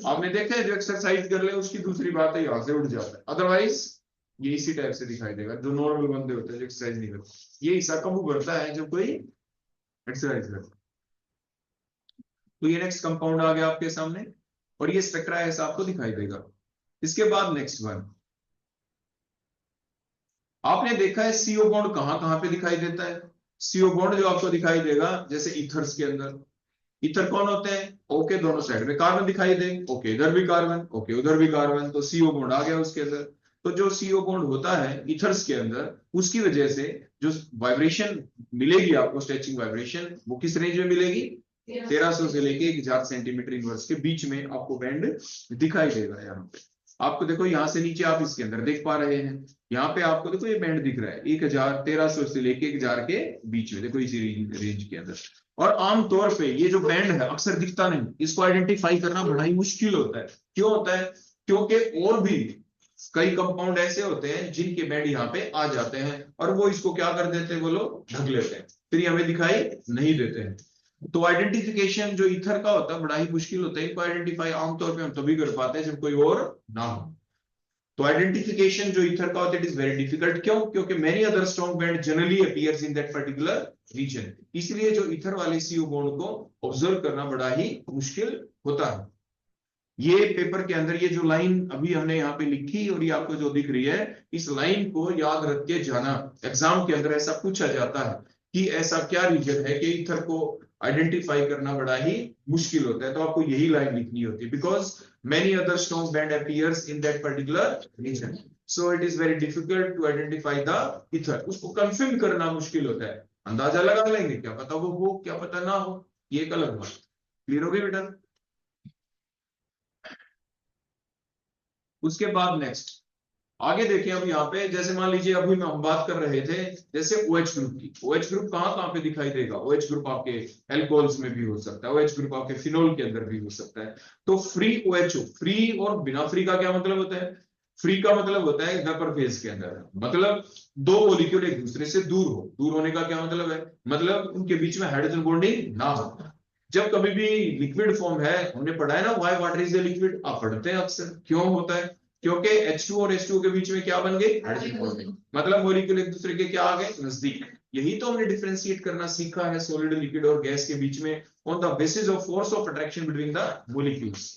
आपने देखा है जो एक्सरसाइज कर ले उसकी दूसरी बात है यहाँ से उठ जाता है, अदरवाइज ये इसी टाइप से दिखाई देगा। जो नॉर्मल बंदे होते हैं जो एक्सरसाइज नहीं करते, ये हिस्सा कब उभरता है जब कोई एक्सरसाइज करता है। तो ये नेक्स्ट कंपाउंड आ गया आपके सामने और ये स्पेक्ट्रा ऐसा आपको दिखाई देगा। इसके बाद नेक्स्ट वन, आपने देखा है CO बॉन्ड कहां कहां पे दिखाई देता है। CO बॉन्ड जो आपको दिखाई देगा जैसे ईथर्स के अंदर, ईथर कौन होते हैं, ओके दोनों साइड में कार्बन दिखाई दे, ओके इधर भी कार्बन, ओके उधर भी कार्बन, तो CO बॉन्ड आ गया उसके अंदर। तो जो CO बॉन्ड होता है ईथर्स के अंदर, उसकी वजह से जो वाइब्रेशन मिलेगी आपको, स्ट्रेचिंग वाइब्रेशन, वो किस रेंज में मिलेगी, 1300 से लेके 1000 सेंटीमीटर इनवर्स के बीच में आपको बैंड दिखाई देगा। यहाँ पे आपको देखो यहां से नीचे आप इसके अंदर देख पा रहे हैं, यहाँ पे आपको देखो ये बैंड दिख रहा है 1300 से लेके 1000 के बीच में, देखो इसी रेंज के अंदर। और आमतौर पे ये जो बैंड है अक्सर दिखता नहीं, इसको आइडेंटिफाई करना बड़ा ही मुश्किल होता है। क्यों होता है, क्योंकि और भी कई कंपाउंड ऐसे होते हैं जिनके बैंड यहाँ पे आ जाते हैं और वो इसको क्या कर देते हैं, वो लोग ढक लेते हैं, फिर हमें दिखाई नहीं देते हैं। तो आइडेंटिफिकेशन जो ईथर का होता है बड़ा ही मुश्किल होता है, इनको आइडेंटिफाई आमतौर पे हम तभी कर पाते हैं जब कोई और ना हो। तो आइडेंटिफिकेशन जो ईथर का होता है इट इज वेरी डिफिकल्ट। क्यों, क्योंकि many other strong band generally appears in that particular region, इसलिए जो ईथर वाले CO बॉन्ड को ऑब्जर्व करना बड़ा ही मुश्किल होता है। ये पेपर के अंदर ये जो लाइन अभी हमने यहाँ पे लिखी और ये आपको जो दिख रही है, इस लाइन को याद रख के जाना। एग्जाम के अंदर ऐसा पूछा जाता है कि ऐसा क्या रीजन है कि ईथर को आइडेंटिफाई करना बड़ा ही मुश्किल होता है, तो आपको यही लाइन लिखनी होती है, because many other strong band appears in that particular region, so it is very difficult to identify the ether. उसको कंफर्म करना मुश्किल होता है, अंदाजा लगा लेंगे, क्या पता वो हो क्या पता ना हो, ये एक अलग बात। क्लियर हो गई बेटा। उसके बाद नेक्स्ट आगे देखिए, अब यहाँ पे जैसे मान लीजिए अभी हम बात कर रहे थे जैसे OH ग्रुप की, OH ग्रुप कहाँ कहाँ पे दिखाई देगा, OH ग्रुप आपके एल्कोहल्स में भी हो सकता है, OH ग्रुप आपके फिनोल के अंदर भी हो सकता है। तो फ्री OHO, फ्री और बिना फ्री का क्या मतलब होता है, फ्री का मतलब होता है वेपर फेज के अंदर, मतलब दो मॉलिक्यूल एक दूसरे से दूर हो। दूर होने का क्या मतलब है, मतलब उनके बीच में हाइड्रोजन बॉन्डिंग ना हो। जब कभी भी लिक्विड फॉर्म है, हमने पढ़ा है ना why water is a liquid, आप पढ़ते हैं अक्सर, क्यों होता है, क्योंकि H2 और H2 के बीच में क्या बन गए, हाइड्रोजन बॉन्डिंग, मतलब मॉलिक्यूल एक दूसरे के क्या आ गए, नजदीक। यही तो हमने डिफरेंशिएट करना सीखा है सॉलिड, लिक्विड और गैस के बीच में, on the basis of force of attraction between the molecules.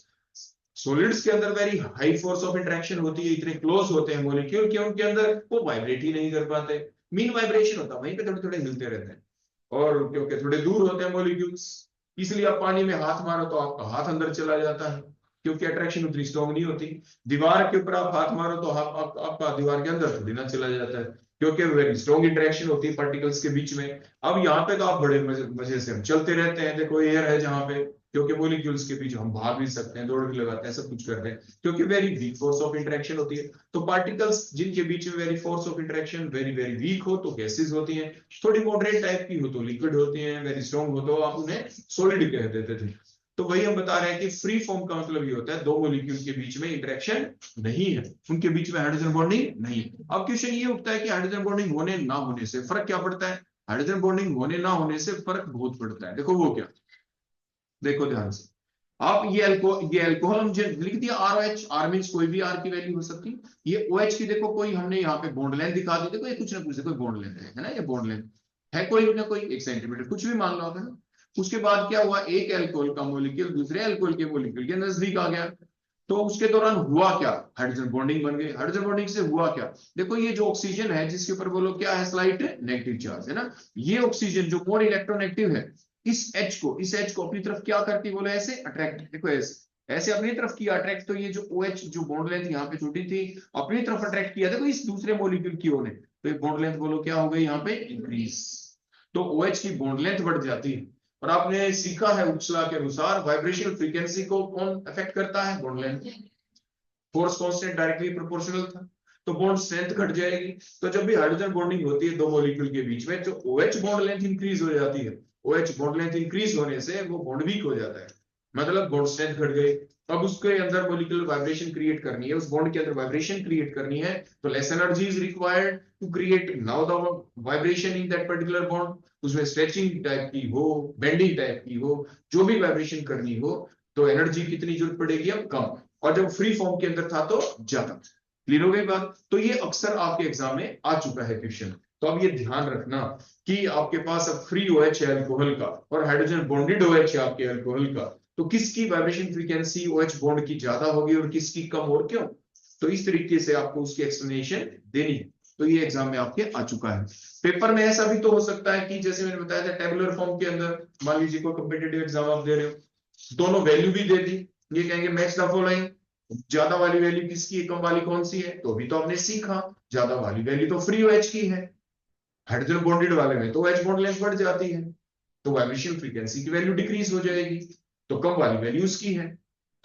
Solids के अंदर very high force of interaction होती है, इतने क्लोज होते हैं मॉलिक्यूल कि उनके अंदर वो वाइब्रेट ही नहीं कर पाते, मीन वाइब्रेशन होता है, वहीं पे थोड़े थोड़े हिलते रहते हैं। और क्योंकि थोड़े दूर होते हैं मॉलिक्यूल्स, इसलिए आप पानी में हाथ मारो तो आपका हाथ अंदर चला जाता है, क्योंकि अट्रैक्शन उतनी स्ट्रॉन्ग नहीं होती। दीवार के ऊपर आप हाथ मारो तो आपका दीवार के अंदर थोड़ी ना चला जाता है, क्योंकि वेरी स्ट्रॉन्ग इंटरेक्शन होती है पार्टिकल्स के बीच में। अब यहाँ पे तो आप बड़े मजे से हम चलते रहते हैं, देखो एयर है जहाँ पे, क्योंकि मॉलिक्यूल्स के बीच हम भाग भी सकते हैं, दौड़ भी लगाते हैं, सब कुछ करते हैं, क्योंकि very weak force of interaction होती है। तो पार्टिकल्स जिनके बीच में very force of interaction very very weak हो तो गैसेस होती हैं, थोड़ी मॉडरेट टाइप की हो तो लिक्विड होती हैं, वेरी स्ट्रॉन्ग हो तो आप उन्हें सॉलिड कह देते थे। तो वही हम बता रहे हैं कि फ्री फॉर्म का मतलब ये होता है दो मॉलिक्यूल के बीच में इंटरेक्शन नहीं है, उनके बीच में हाइड्रोजन बॉन्डिंग नहीं है। अब क्वेश्चन ये उठता है कि हाइड्रोजन बॉन्डिंग होने ना होने से फर्क क्या पड़ता है? हाइड्रोजन बॉन्डिंग होने ना होने से फर्क बहुत पड़ता है। देखो वो क्या, देखो ध्यान से, आप ये अल्कोहल हम लिख दिया ROH, आर मीन्स कोई भी आर की वैल्यू हो सकती है। ये OH की देखो कोई हमने यहाँ पे बॉन्ड लेंथ दिखा दी, देखो ये कुछ ना कुछ देखो बॉन्ड लेंथ है ना, ये बॉन्ड लेंथ है कोई ना कोई 1 सेंटीमीटर, कुछ भी मान लो आप, है ना। उसके बाद क्या हुआ, एक अल्कोहल का मोलिक्यूल दूसरे अल्कोहल के मोलिक्यूल के नजदीक आ गया, तो उसके दौरान हुआ क्या, हाइड्रोजन बॉन्डिंग बन गई। हाइड्रोजन बॉन्डिंग से हुआ क्या, देखो ये जो ऑक्सीजन है जिसके ऊपर बोलो क्या है, स्लाइट नेगेटिव चार्ज है ना, ये ऑक्सीजन जो मोर इलेक्ट्रोनेगेटिव है, इस H को अपनी तरफ क्या करती है, बोलो ऐसे अट्रैक्ट, देखो ऐसे ऐसे अपनी तरफ किया अट्रैक्ट, तो ये जो OH जो बॉन्ड लेंथ यहाँ पे छोटी थी अपनी तरफ अट्रैक्ट किया, देखो इस दूसरे मॉलिक्यूल की ओर ने, तो ये बॉन्ड लेंथ बोलो क्या हो गई यहाँ पे, इंक्रीज। तो OH की बॉन्ड लेंथ बढ़ जाती है। और आपने सीखा है उपसला के अनुसार वाइब्रेशनल फ्रीक्वेंसी को कौन अफेक्ट करता है, bond length. Force constant directly proportional था, तो बॉन्ड स्ट्रेंथ घट जाएगी। तो जब भी हाइड्रोजन बॉन्डिंग होती है दो मॉलिक्यूल के बीच में, जो OH बॉन्ड लेंथ इंक्रीज हो जाती है, OH बॉन्ड लेंथ इंक्रीज होने से वो बॉन्ड वीक हो जाता है, मतलब बॉन्ड स्ट्रेंथ घट गई। अब उसके अंदर मॉलिक्यूलर वाइब्रेशन क्रिएट करनी है, उस बॉन्ड के अंदर वाइब्रेशन क्रिएट करनी है, तो less energy is required to create now the vibration in that particular bond. उसमें स्ट्रेचिंग टाइप की हो, बेंडिंग टाइप की हो, जो भी वाइब्रेशन करनी हो, तो एनर्जी कितनी जरूरत पड़ेगी, अब कम, और जब फ्री फॉर्म के अंदर था तो ज्यादा। क्लियर हो गई बात। तो ये अक्सर आपके एग्जाम में आ चुका है क्वेश्चन। तो अब ये ध्यान रखना कि आपके पास अब फ्री OH है अल्कोहल का और हाइड्रोजन बॉन्डेड OH है आपके अल्कोहल का, तो किसकी वाइब्रेशन फ्रीक्वेंसी OH बॉन्ड की ज्यादा होगी और किसकी कम, और क्यों। तो इस तरीके से आपको उसकी एक्सप्लेनेशन देनी है। तो ये एग्जाम में आपके आ चुका है। पेपर में ऐसा भी तो हो सकता है कि जैसे मैंने बताया था टेबुलर फॉर्म के अंदर, मान लीजिए कोई कॉम्पिटिटिव एग्जाम आप दे रहे हो, दोनों वैल्यू भी दे दी, ये कहेंगे मैच द फॉलोइंग, ज्यादा वाली वैल्यू किसकी है, कम वाली कौन सी है, तो अभी तो आपने सीखा ज्यादा वाली वैल्यू तो फ्री OH की है, हाइड्रोजन बॉन्डेड वाले में तो OH बॉन्ड लेंथ बढ़ जाती है, तो वाइब्रेशन फ्रीक्वेंसी की वैल्यू डिक्रीज हो जाएगी, तो कम वाली वैल्यू उसकी है।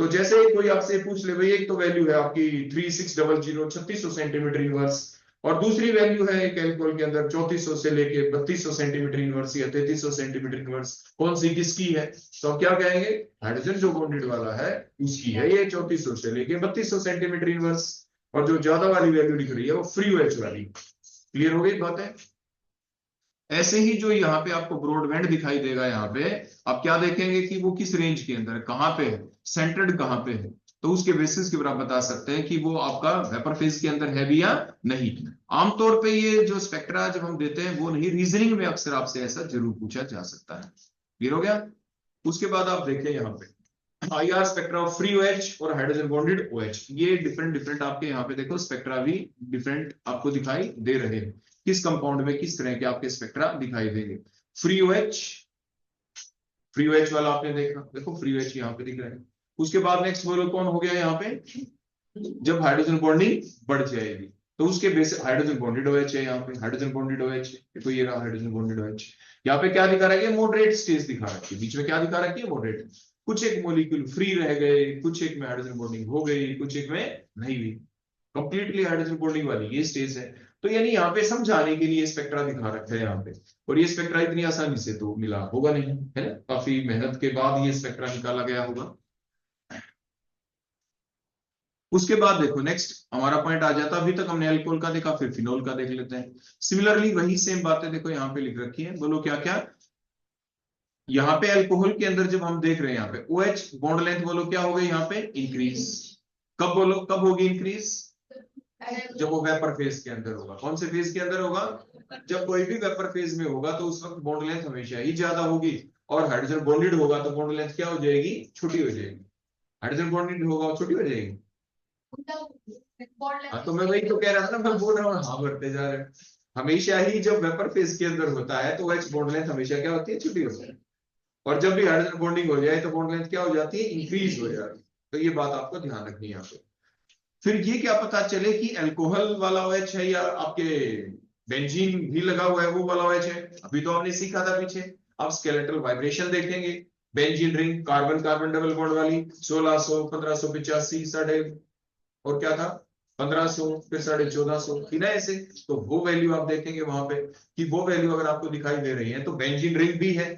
तो जैसे कोई आपसे पूछ ले भाई, एक तो वैल्यू है आपकी 3600 3600 सेंटीमीटर इनवर्स, और दूसरी वैल्यू है एक एल्कोहल के अंदर 3400 से लेके 3200 सेंटीमीटर इनवर्स या 3300 सेंटीमीटर इनवर्स, कौन सी किसकी है, तो हम क्या कहेंगे, हाइड्रोजन जो बॉन्डेड वाला है उसकी है ये 3400 से लेके 3200 सेंटीमीटर इनवर्स, और जो ज्यादा वाली वैल्यू दिख रही है वो फ्री OH वाली। क्लियर हो गई बात है। ऐसे ही जो यहाँ पे आपको ब्रॉडबैंड दिखाई देगा, यहाँ पे आप क्या देखेंगे कि वो किस रेंज के अंदर कहाँ पे है, सेंटर्ड कहाँ पे है, तो उसके बेसिस के ऊपर आप बता सकते हैं कि वो आपका वेपर फेज के अंदर है भी या नहीं। आमतौर पे ये जो स्पेक्ट्रा जब हम देते हैं वो नहीं, रीजनिंग में अक्सर आपसे ऐसा जरूर पूछा जा सकता है। क्लियर हो गया। उसके बाद आप देखें यहाँ पे IR spectra of free OH और हाइड्रोजन बॉन्डेड OH, ये डिफरेंट डिफरेंट आपके यहाँ पे देखो स्पेक्ट्रा भी डिफरेंट आपको दिखाई दे रहे हैं, किस कंपाउंड में किस तरह के आपके स्पेक्ट्रा दिखाई देंगे। फ्री OH वाला आपने देखा, देखो फ्री OH यहाँ पे दिख रहा है। उसके बाद नेक्स्ट बोलो कौन हो गया यहाँ पे, जब हाइड्रोजन बॉन्डिंग बढ़ जाएगी, तो उसके बेस हाइड्रोजन बॉन्डेड OH है, यहाँ पे हाइड्रोजन बॉन्डेड OH देखो ये रहा हाइड्रोजन बॉन्डेड OH। यहाँ पे क्या दिखा रहा है, मॉडरेट स्टेज दिखा रखी है, बीच में क्या दिखा रखी है, मॉडरेट। कुछ एक मॉलिक्यूल फ्री रह गए, कुछ एक में हाइड्रोजन बॉन्डिंग हो गई, कुछ एक में नहीं हुई, कंप्लीटली हाइड्रोजन बॉन्डिंग वाली ये स्टेज है। तो यानी यहाँ पे समझाने के लिए स्पेक्ट्रा दिखा रखा है यहाँ पे, और ये स्पेक्ट्रा इतनी आसानी से तो मिला होगा नहीं, है ना, काफी मेहनत के बाद ये स्पेक्ट्रा निकाला गया होगा। उसके बाद देखो नेक्स्ट हमारा पॉइंट आ जाता, अभी तक हमने अल्कोहल का देखा, फिर फिनोल का देख लेते हैं। सिमिलरली वही सेम बातें देखो यहाँ पे लिख रखी है, बोलो क्या क्या। यहाँ पे अल्कोहल के अंदर जब हम देख रहे हैं यहाँ पे OH बॉन्ड लेंथ बोलो क्या हो गई यहाँ पे, इंक्रीज। कब बोलो कब होगी इंक्रीज, जब वो वेपर फेज के अंदर होगा। कौन से फेज के अंदर होगा, जब कोई भी वेपर फेज में होगा तो उस वक्त बॉन्ड लेंथ हमेशा ही ज्यादा होगी, और हाइड्रोजन बॉन्डेड होगा तो बॉन्ड लेंथ क्या हो जाएगी, छोटी हो जाएगी। हाइड्रोजन बॉन्डेड होगा छोटी हो जाएगी। हाँ तो मैं वही तो कह रहा था ना, मैं बोल रहा हूँ हाँ भरते जा रहे हैं। हमेशा ही जब वेपर फेज के अंदर होता है तो OH बॉन्ड लेंथ हमेशा क्या होती है, छोटी होती है, और जब भी हाइड्रोजन बॉन्डिंग हो जाए तो बॉन्ड लेंथ क्या हो जाती है, इंक्रीज हो जाती है। तो ये बात आपको ध्यान रखनी है यहाँ पे। फिर ये क्या पता चले कि अल्कोहल वाला OH है या आपके बेंजीन भी लगा हुआ है वो वाला OH है, अभी तो आपने सीखा था पीछे। अब स्केलेटल वाइब्रेशन देखेंगे, benzene ring carbon carbon double bond वाली 1600 1585 साढ़े और क्या था 1500 फिर 1450 थी ना ऐसे, तो वो वैल्यू आप देखेंगे वहां पे कि वो वैल्यू अगर आपको दिखाई दे रही है तो बेंजीन रिंग भी है,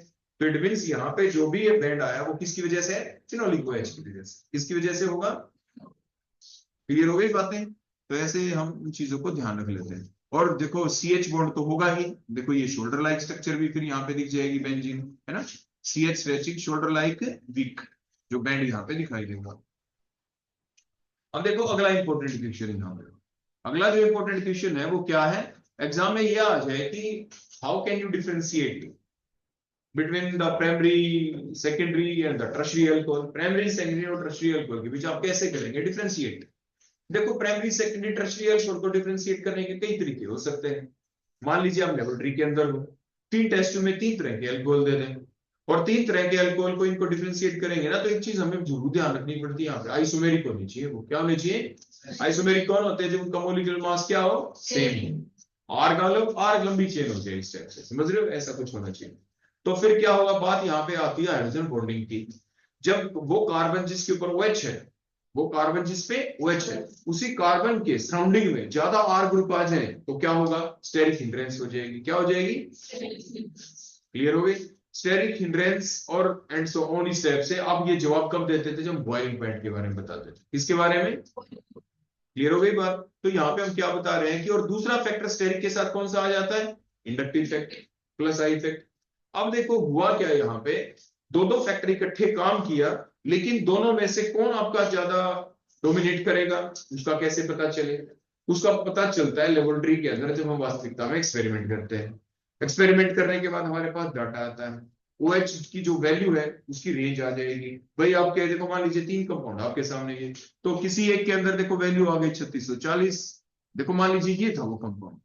तो इट मीन्स यहाँ पे जो भी ये बैंड आया वो किसकी वजह से है, फिनोलिक OH की वजह से। किसकी वजह से होगा, क्लियर हो गई बातें। तो ऐसे हम इन चीजों को ध्यान रख लेते हैं। और देखो CH बॉन्ड तो होगा ही, देखो ये शोल्डर लाइक स्ट्रक्चर भी फिर यहाँ पे दिख जाएगी बेंजीन, है ना, CH stretching shoulder like weak, जो बैंड यहाँ पे दिखाई देगा। अब देखो अगला इंपॉर्टेंट क्वेश्चन यहाँ पे, अगला जो इंपॉर्टेंट क्वेश्चन है वो क्या है, एग्जाम में यह आ जाए कि how can you differentiate between the primary secondary and the tertiary alcohol, primary secondary और टर्शियरी अल्कोहल के बीच आप कैसे करेंगे डिफरेंशिएट। देखो प्राइमरी सेकेंडरी टर्शियरी अल्कोहल को डिफरेंशिएट करने के कई तरीके हो सकते हैं। मान लीजिए आप लेबोरेटरी के अंदर हो, 3 टेस्ट में 3 तरह के अल्कोहल दे दें, और 3 तरह के अल्कोहल को इनको डिफरेंशिएट करेंगे ना, तो एक चीज हमें जरूर ध्यान रखनी पड़ती है यहाँ पे, आइसोमेरिक होनी चाहिए। वो क्या होनी चाहिए, आइसोमेरिक कौन होते हैं, जब उनका मॉलिक्यूलर मास क्या हो, सेम, आर लंबी चेन हो जाए इस टाइप से, समझ रहे हो, ऐसा कुछ होना चाहिए। तो फिर क्या होगा, बात यहाँ पे आती है हाइड्रोजन बॉन्डिंग की। जब वो कार्बन जिसके ऊपर OH है, वो कार्बन जिसपे OH है, उसी कार्बन के सराउंडिंग में ज्यादा R ग्रुप आ जाए तो क्या होगा, स्टेरिक हिंड्रेंस हो जाएगी। क्या हो जाएगी, क्लियर हो गई, स्टेरिक हिंड्रेंस और एंड सो ऑन स्टेप से। अब ये जवाब कब देते थे, जब बॉइलिंग पॉइंट के बारे में बताते थे, किसके बारे में, क्लियर हो गई बात। तो यहाँ पे हम क्या बता रहे हैं कि और दूसरा फैक्टर स्टेरिक के साथ कौन सा आ जाता है, inductive effect plus I effect. अब देखो हुआ क्या, यहाँ पे दो फैक्टर इकट्ठे काम किया, लेकिन दोनों में से कौन आपका ज्यादा डोमिनेट करेगा, उसका कैसे पता चले, उसका पता चलता है लेबोरेटरी के अंदर जब हम वास्तविकता में एक्सपेरिमेंट करते हैं। एक्सपेरिमेंट करने के बाद हमारे पास डाटा आता है, OH की जो वैल्यू है उसकी रेंज आ जाएगी। भाई आपके देखो मान लीजिए 3 कंपाउंड आपके सामने ये, तो किसी एक के अंदर देखो वैल्यू आ गई 3640, देखो मान लीजिए ये था वो कंपाउंड,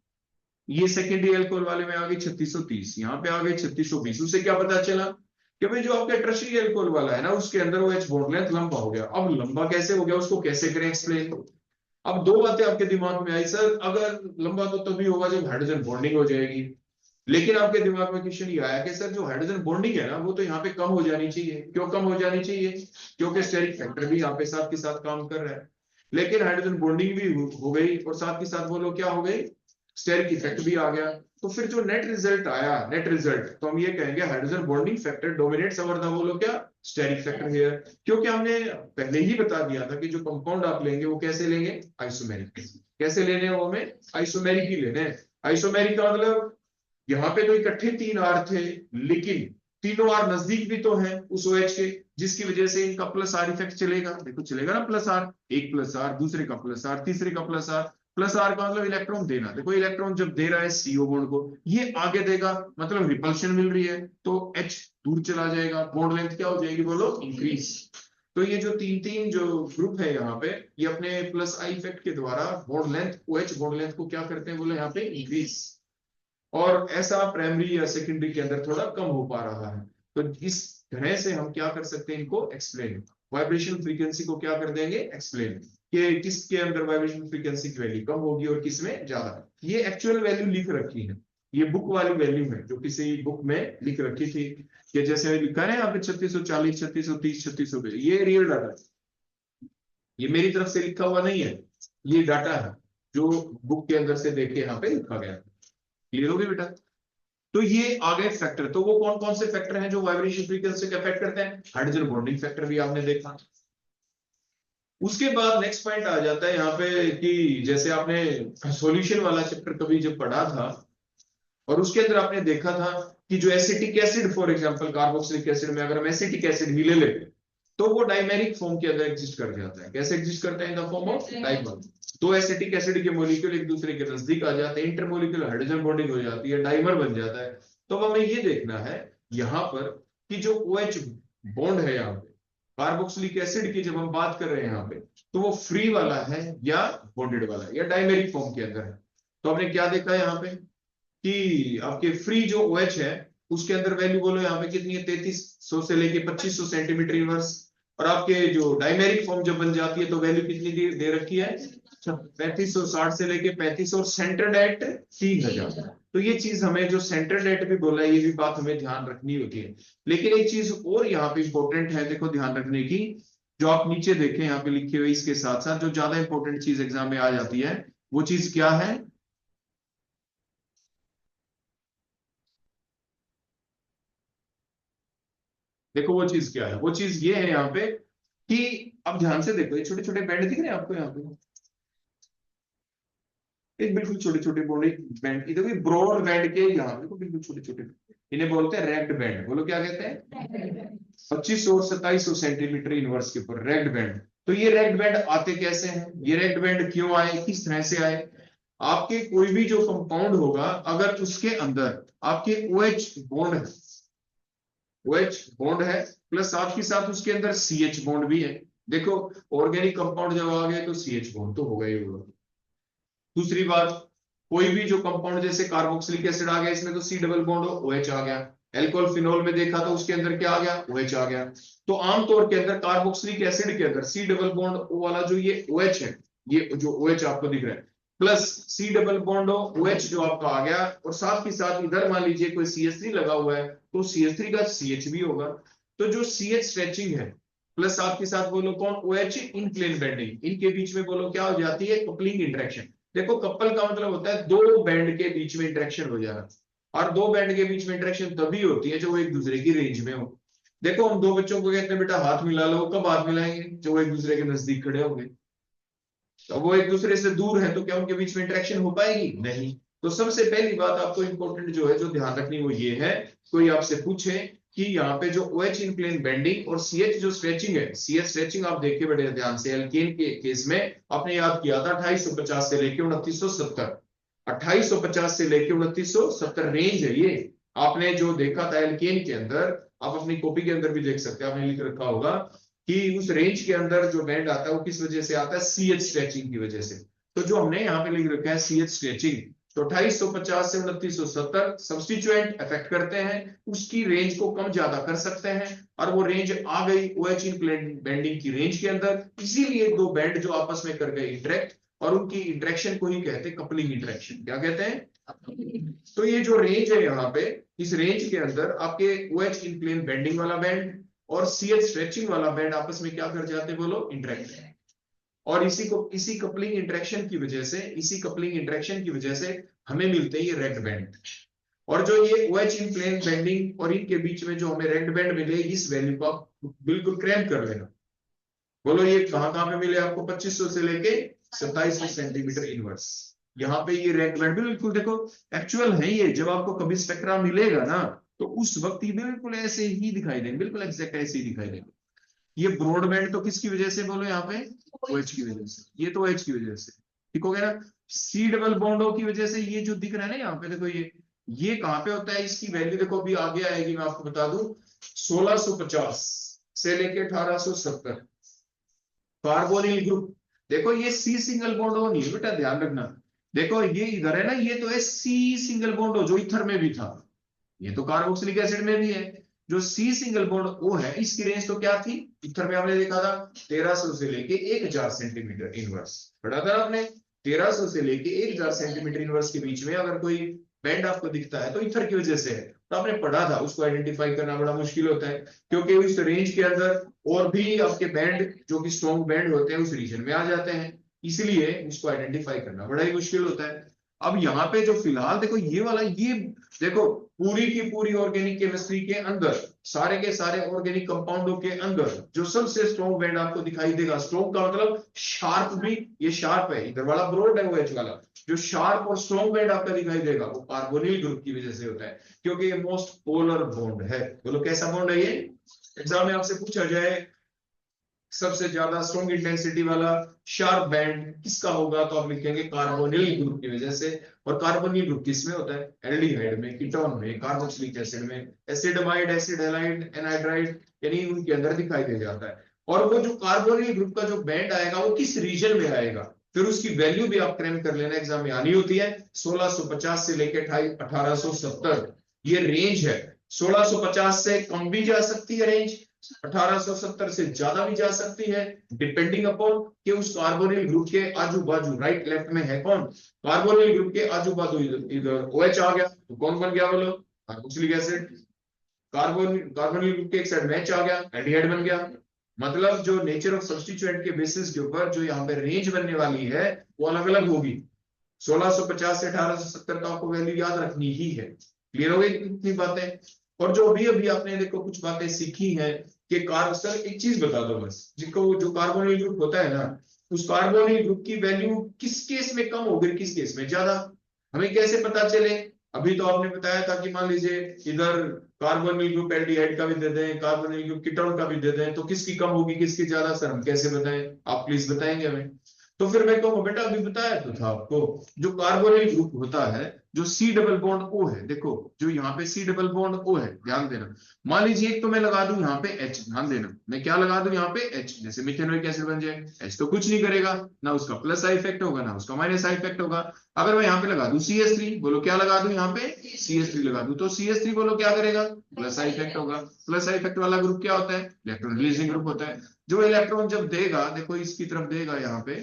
ये सेकेंडरी अल्कोहल वाले में आ गई 3630, यहाँ पे आ गई 3620। उससे क्या पता चला कि भाई जो आपका टर्शियरी अल्कोहल वाला है ना, उसके अंदर OH बॉन्ड लेंथ लंबा हो गया। अब लंबा कैसे हो गया, उसको कैसे करें एक्सप्लेन। अब 2 बातें आपके दिमाग में आई, सर अगर लंबा तो तभी होगा जब हाइड्रोजन बॉन्डिंग हो जाएगी, लेकिन आपके दिमाग में क्वेश्चन ये आया कि सर जो हाइड्रोजन बॉन्डिंग है ना, वो तो यहाँ पे कम हो जानी चाहिए। क्यों कम हो जानी चाहिए, क्योंकि स्टेरिक फैक्टर भी यहाँ पे साथ के साथ काम कर रहा है, लेकिन हाइड्रोजन बॉन्डिंग भी हो गई और साथ के साथ बोलो क्या हो गई, स्टेरिक इफेक्ट भी आ गया। तो फिर जो नेट रिजल्ट आया, नेट रिजल्ट तो हम ये कहेंगे hydrogen bonding factor dominates over the बोलो क्या, स्टेरिक फैक्टर हियर। क्योंकि हमने पहले ही बता दिया था कि जो कंपाउंड आप लेंगे वो कैसे लेंगे, आइसोमेरिक। कैसे लेने हैं वो, हमें आइसोमेरिक ही लेने हैं। आइसोमेरिक का मतलब यहाँ पे तो इकट्ठे 3 R थे, लेकिन तीनों R नजदीक भी तो है उस OH के, जिसकी वजह से इनका प्लस R इफेक्ट चलेगा। देखो चलेगा ना प्लस R, एक प्लस R, दूसरे का प्लस R, तीसरे का प्लस R। प्लस R का मतलब इलेक्ट्रॉन देना, देखो इलेक्ट्रॉन जब दे रहा है CO बॉन्ड को, ये आगे देगा, मतलब रिपल्शन मिल रही है, तो H दूर चला जाएगा, बॉन्ड लेंथ क्या हो जाएगी बोलो, इंक्रीज। तो ये जो तीन जो ग्रुप है यहाँ पे, ये अपने प्लस I इफेक्ट के द्वारा bond length, OH bond length को क्या करते हैं बोले यहाँ पे, इंक्रीज। और ऐसा प्राइमरी या सेकेंडरी के अंदर थोड़ा कम हो पा रहा है। तो इस तरह से हम क्या कर सकते हैं, इनको एक्सप्लेन, वाइब्रेशन फ्रीक्वेंसी को क्या कर देंगे, एक्सप्लेन, कि किसके अंदर वाइब्रेशन फ्रीक्वेंसी की वैल्यू कम होगी और किसमें ज्यादा। ये एक्चुअल वैल्यू लिख रखी है, ये बुक वाली वैल्यू है जो किसी बुक में लिख रखी थी, कि जैसे लिखा है यहाँ पे 3640, 3630, 3620, ये रियल डाटा है, ये मेरी तरफ से लिखा हुआ नहीं है, ये डाटा है जो बुक के अंदर से देख के यहाँ पे लिखा गया है। क्लियर हो गई बेटा। तो ये आ गए फैक्टर, तो वो कौन कौन से फैक्टर हैं जो वाइब्रेशन फ्रीक्वेंसी को अफेक्ट करते हैं, हाइड्रोजन बॉन्डिंग फैक्टर भी आपने देखा। उसके बाद नेक्स्ट पॉइंट आ जाता है यहाँ पे कि जैसे आपने सॉल्यूशन वाला चैप्टर कभी जब पढ़ा था, और उसके अंदर आपने देखा था कि जो acetic acid, for example carboxylic acid में अगर हम एसिटिक एसिड भी ले लेते तो वो डाइमेरिक फॉर्म के अंदर एग्जिस्ट कर जाता है। कैसे एग्जिस्ट करता है, in the form of dimer. तो एसिटिक एसिड के मॉलिक्यूल एक दूसरे के नजदीक आ जाते हैं, इंटरमोलिक्यूलर हाइड्रोजन बॉन्डिंग हो जाती है, डाइमर बन जाता है। तो हमें ये देखना है यहाँ पर कि जो OH बॉन्ड है यहाँ पे कार्बोक्सिलिक एसिड की, जब हम बात कर रहे हैं यहाँ पे, तो वो फ्री वाला है या बॉन्डेड वाला है या डाइमेरिक फॉर्म के अंदर है। तो हमने क्या देखा यहाँ पे कि आपके फ्री जो OH है उसके अंदर वैल्यू बोलो यहाँ पे कितनी है, 3300 से लेके 2500 सेंटीमीटर इनवर्स। और आपके जो डाइमेरिक फॉर्म जब बन जाती है तो वैल्यू कितनी दे रखी है, 3560 से लेके 3500, और सेंटर्ड एट 3000। तो ये चीज हमें जो सेंटर्ड एट भी बोला है, ये भी बात हमें ध्यान रखनी होती है। लेकिन एक चीज और यहाँ पे इंपॉर्टेंट है, देखो ध्यान रखने की, जो आप नीचे देखें यहाँ पे लिखे हुए, इसके साथ साथ जो ज्यादा इंपॉर्टेंट चीज एग्जाम में आ जाती है, वो चीज क्या है, देखो वो चीज क्या है, वो चीज ये है यहाँ पे कि अब ध्यान से देखो, ये छोटे छोटे बैंड दिख रहे हैं आपको यहाँ पे, एक बिल्कुल छोटे छोटे बॉडी बैंड, देखो ये ब्रॉड बैंड के यहाँ देखो बिल्कुल छोटे छोटे, इन्हें बोलते हैं रैग्ड बैंड। बोलो क्या कहते हैं? 2500 और 2700 सेंटीमीटर इनवर्स के ऊपर रैग्ड बैंड। तो ये रैग्ड बैंड आते कैसे हैं, ये रैग्ड बैंड क्यों आए, किस तरह से आए? आपके कोई भी जो कंपाउंड होगा, अगर उसके अंदर आपके OH बॉन्ड है, OH बॉन्ड है, प्लस साथ ही साथ उसके अंदर CH बॉन्ड भी है। देखो ऑर्गेनिक कंपाउंड जब आ गए तो CH बॉन्ड तो होगा ही होगा। दूसरी बात, कोई भी जो कंपाउंड जैसे कार्बोक्सिलिक एसिड आ गया, इसमें तो C डबल बॉन्ड OH आ गया। एल्कोहल फिनोल में देखा तो उसके अंदर क्या आ गया, OH आ गया। तो आमतौर के अंदर कार्बोक्सिलिक एसिड के अंदर C डबल बॉन्ड O वाला जो ये OH है, ये जो OH आपको दिख रहा है, plus C double bond OH जो आपका आ गया, और साथ ही साथ इधर मान लीजिए कोई CH3 लगा हुआ है तो CH3 का CH भी होगा। तो जो CH स्ट्रेचिंग है, प्लस साथ के साथ बोलो कौन, OH इन प्लेन बेंडिंग, इनके बीच में बोलो क्या हो जाती है, कपलिंग इंटरेक्शन। देखो कपल का मतलब होता है दो बैंड के बीच में इंटरेक्शन हो जाना, और दो बैंड के बीच में इंटरेक्शन तभी होती है जो वो एक दूसरे की रेंज में हो। देखो हम दो बच्चों को कहते हैं बेटा हाथ मिला लो, कब हाथ मिलाएंगे, जो वो एक दूसरे के नजदीक खड़े होंगे। तो वो एक दूसरे से दूर है तो क्या उनके बीच में इंटरेक्शन हो पाएगी, नहीं। तो सबसे पहली बात आपको इंपॉर्टेंट जो है, जो ध्यान रखनी, वो ये है, कोई आपसे पूछे कि यहाँ पे जो OH इन प्लेन बेंडिंग और CH जो स्ट्रेचिंग है, CH स्ट्रेचिंग आप देखिए बड़े ध्यान से, एल्केन के केस में आपने याद किया था 2850 से लेके 2970, 2850 से लेके 2970 रेंज है ये। आपने जो देखा था एल्केन के अंदर, आप अपनी कॉपी के अंदर भी देख सकते हैं, आपने लिख रखा होगा कि उस रेंज के अंदर जो बैंड आता है वो किस वजह से आता है, CH स्ट्रेचिंग की वजह से। तो जो हमने यहाँ पे लिख रखा है CH स्ट्रेचिंग, तो 2850 से 2970 सब्स्टिट्यूएंट इफेक्ट करते हैं, उसकी रेंज को कम ज्यादा कर सकते हैं, और वो रेंज आ गई OH इन प्लेन बेंडिंग की रेंज के अंदर। इसीलिए दो बैंड जो आपस में कर गए इंटरेक्ट, और उनकी इंटरेक्शन को ही कहते हैं कपलिंग इंटरेक्शन। क्या कहते हैं? तो ये जो रेंज है यहाँ पे, इस रेंज के अंदर आपके OH इन प्लेन बेंडिंग वाला बैंड और CH स्ट्रेचिंग वाला बैंड आपस में क्या कर जाते हैं, बोलो, इंटरेक्ट। और इसी कपलिंग इंटरेक्शन की वजह से, इसी कपलिंग इंटरेक्शन की वजह से हमें मिलते हैं ये रेड बैंड। और जो ये OH इन प्लेन बेंडिंग और इनके बीच में जो हमें रेड बैंड मिले, इस वैल्यू को आप बिल्कुल क्रैम कर लेना। बोलो ये कहां कहां पे मिले आपको, 2500 से लेके 2700 सेंटीमीटर इनवर्स। यहाँ पे ये रेड बैंड बिल्कुल देखो एक्चुअल है ये, जब आपको कभी स्पेक्ट्रा मिलेगा ना, तो उस वक्त ये बिल्कुल ऐसे ही दिखाई देंगे, बिल्कुल एग्जैक्ट ऐसे ही दिखाई देंगे। ये ब्रॉड बैंड तो किसकी वजह से, बोलो यहाँ पे OH की वजह से, ये तो OH की वजह से, ठीक हो गया ना। C डबल बॉन्डो की वजह से ये जो दिख रहा है ना यहाँ पे, देखो ये कहां पे होता है, इसकी वैल्यू देखो अभी आगे आएगी, मैं आपको बता दूं, 1650 से लेके 1870 कार्बोनिल ग्रुप। देखो ये C सिंगल बॉन्डो नहीं है बेटा, ध्यान रखना। देखो ये इधर है ना, ये तो है C सिंगल बॉन्डो, जो इथर में भी था, ये तो कार्बोक्सिलिक एसिड में भी है। जो C सिंगल बॉन्ड O है, इसकी रेंज तो क्या थी, इथर में आपने देखा था 1300 से लेके 1000 सेंटीमीटर इनवर्स, पढ़ा था आपने। 1300 से लेके 1000 सेंटीमीटर इनवर्स के बीच में अगर कोई बैंड आपको दिखता है तो इथर की वजह से है। तो आपने पढ़ा था, उसको आइडेंटिफाई करना बड़ा मुश्किल होता है, क्योंकि इस रेंज के अंदर और भी आपके बैंड जो कि स्ट्रॉन्ग बैंड होते हैं उस रीजन में आ जाते हैं, इसलिए उसको आइडेंटिफाई करना बड़ा ही मुश्किल होता है। अब यहाँ पे जो फिलहाल देखो ये वाला, ये देखो पूरी की पूरी ऑर्गेनिक केमिस्ट्री के अंदर, सारे के सारे ऑर्गेनिक कंपाउंडों के अंदर जो सबसे स्ट्रॉन्ग बैंड आपको दिखाई देगा, स्ट्रॉन्ग का मतलब शार्प भी, ये शार्प है, इधर वाला ब्रॉड है OH वाला, जो शार्प और स्ट्रॉन्ग बैंड आपका दिखाई देगा वो कार्बोनिल ग्रुप की वजह से होता है, क्योंकि ये मोस्ट पोलर बॉन्ड है। बोलो कैसा बॉन्ड है ये, एग्जाम में आपसे पूछा जाए सबसे ज्यादा स्ट्रॉन्ग इंटेंसिटी वाला शार्प बैंड किसका होगा, तो आप लिखेंगे कार्बोनिल ग्रुप की वजह से। और कार्बोनिल ग्रुप किसमें होता है, एल्डिहाइड में, कीटोन में, कार्बोक्सिलिक एसिड में, एसिडमाइड, एसिड हैलाइड, एनहाइड्राइड, यानी उनके अंदर दिखाई दे जाता है। और वो जो कार्बोनिल ग्रुप का जो बैंड आएगा वो किस रीजन में आएगा, फिर उसकी वैल्यू भी आप क्रैम कर लेना, एग्जाम में आनी होती है। 1650 से लेकर 1870 ये रेंज है। 1650 से कम भी जा सकती है रेंज, 1870 से ज्यादा भी जा सकती है, डिपेंडिंग अपॉन कि उस कार्बोनिल ग्रुप के आजू बाजू राइट लेफ्ट में है कौन, कार्बोनिल ग्रुप के आजू बाजू इधर OH आ गया तो कौन बन गया, बोलो, कार्बोक्सिलिक एसिड। कार्बोनिल ग्रुप के एक साइड में H आ गया, एल्डिहाइड बन गया। मतलब जो नेचर ऑफ सब्स्टिट्यूएंट के बेसिस के ऊपर जो यहाँ पे रेंज बनने वाली है वो अलग अलग होगी। 1650 से 1870 का आपको वैल्यू याद रखनी ही है। क्लियर हो गई इतनी बातें। और जो अभी अभी आपने देखो कुछ बातें सीखी है कि सर एक चीज बता दो बस, जिसको जो कार्बोनिल ग्रुप होता है ना, उस कार्बोनिल ग्रुप की वैल्यू किस केस में कम होगी, किस केस में ज्यादा, हमें कैसे पता चले? अभी तो आपने बताया था कि मान लीजिए इधर कार्बोनिल ग्रुप एल्डिहाइड का भी दे दें, कार्बोनिल ग्रुप कीटोन का भी दे दें, तो किसकी कम होगी किसकी ज्यादा, सर हम कैसे बताएं? आप प्लीज बताएंगे हमें। तो फिर मैं कहूँगा बेटा अभी बताया तो था आपको, जो कार्बोनिल ग्रुप होता है, जो सी डबल बॉन्ड ओ है, देखो जो यहाँ पे सी डबल बॉन्ड ओ है, ध्यान देना। मान लीजिए एक तो मैं लगा दूं यहाँ पे एच, ध्यान देना, मैं क्या लगा दूं यहाँ पे एच, जैसे मिथेनोइक एसिड बन जाए। एच तो कुछ नहीं करेगा, ना उसका प्लस साइड इफेक्ट होगा ना उसका माइनस साइड इफेक्ट होगा। अगर मैं यहाँ पे लगा दूं CH3, बोलो क्या लगा दूं यहाँ पे, CH3 लगा दूं, तो CH3 बोलो क्या करेगा, प्लस साइड इफेक्ट होगा। प्लस साइड इफेक्ट वाला ग्रुप क्या होता है, इलेक्ट्रॉन रिलीजिंग ग्रुप होता है। जो इलेक्ट्रॉन जब देगा, देखो इसकी तरफ देगा यहाँ पे,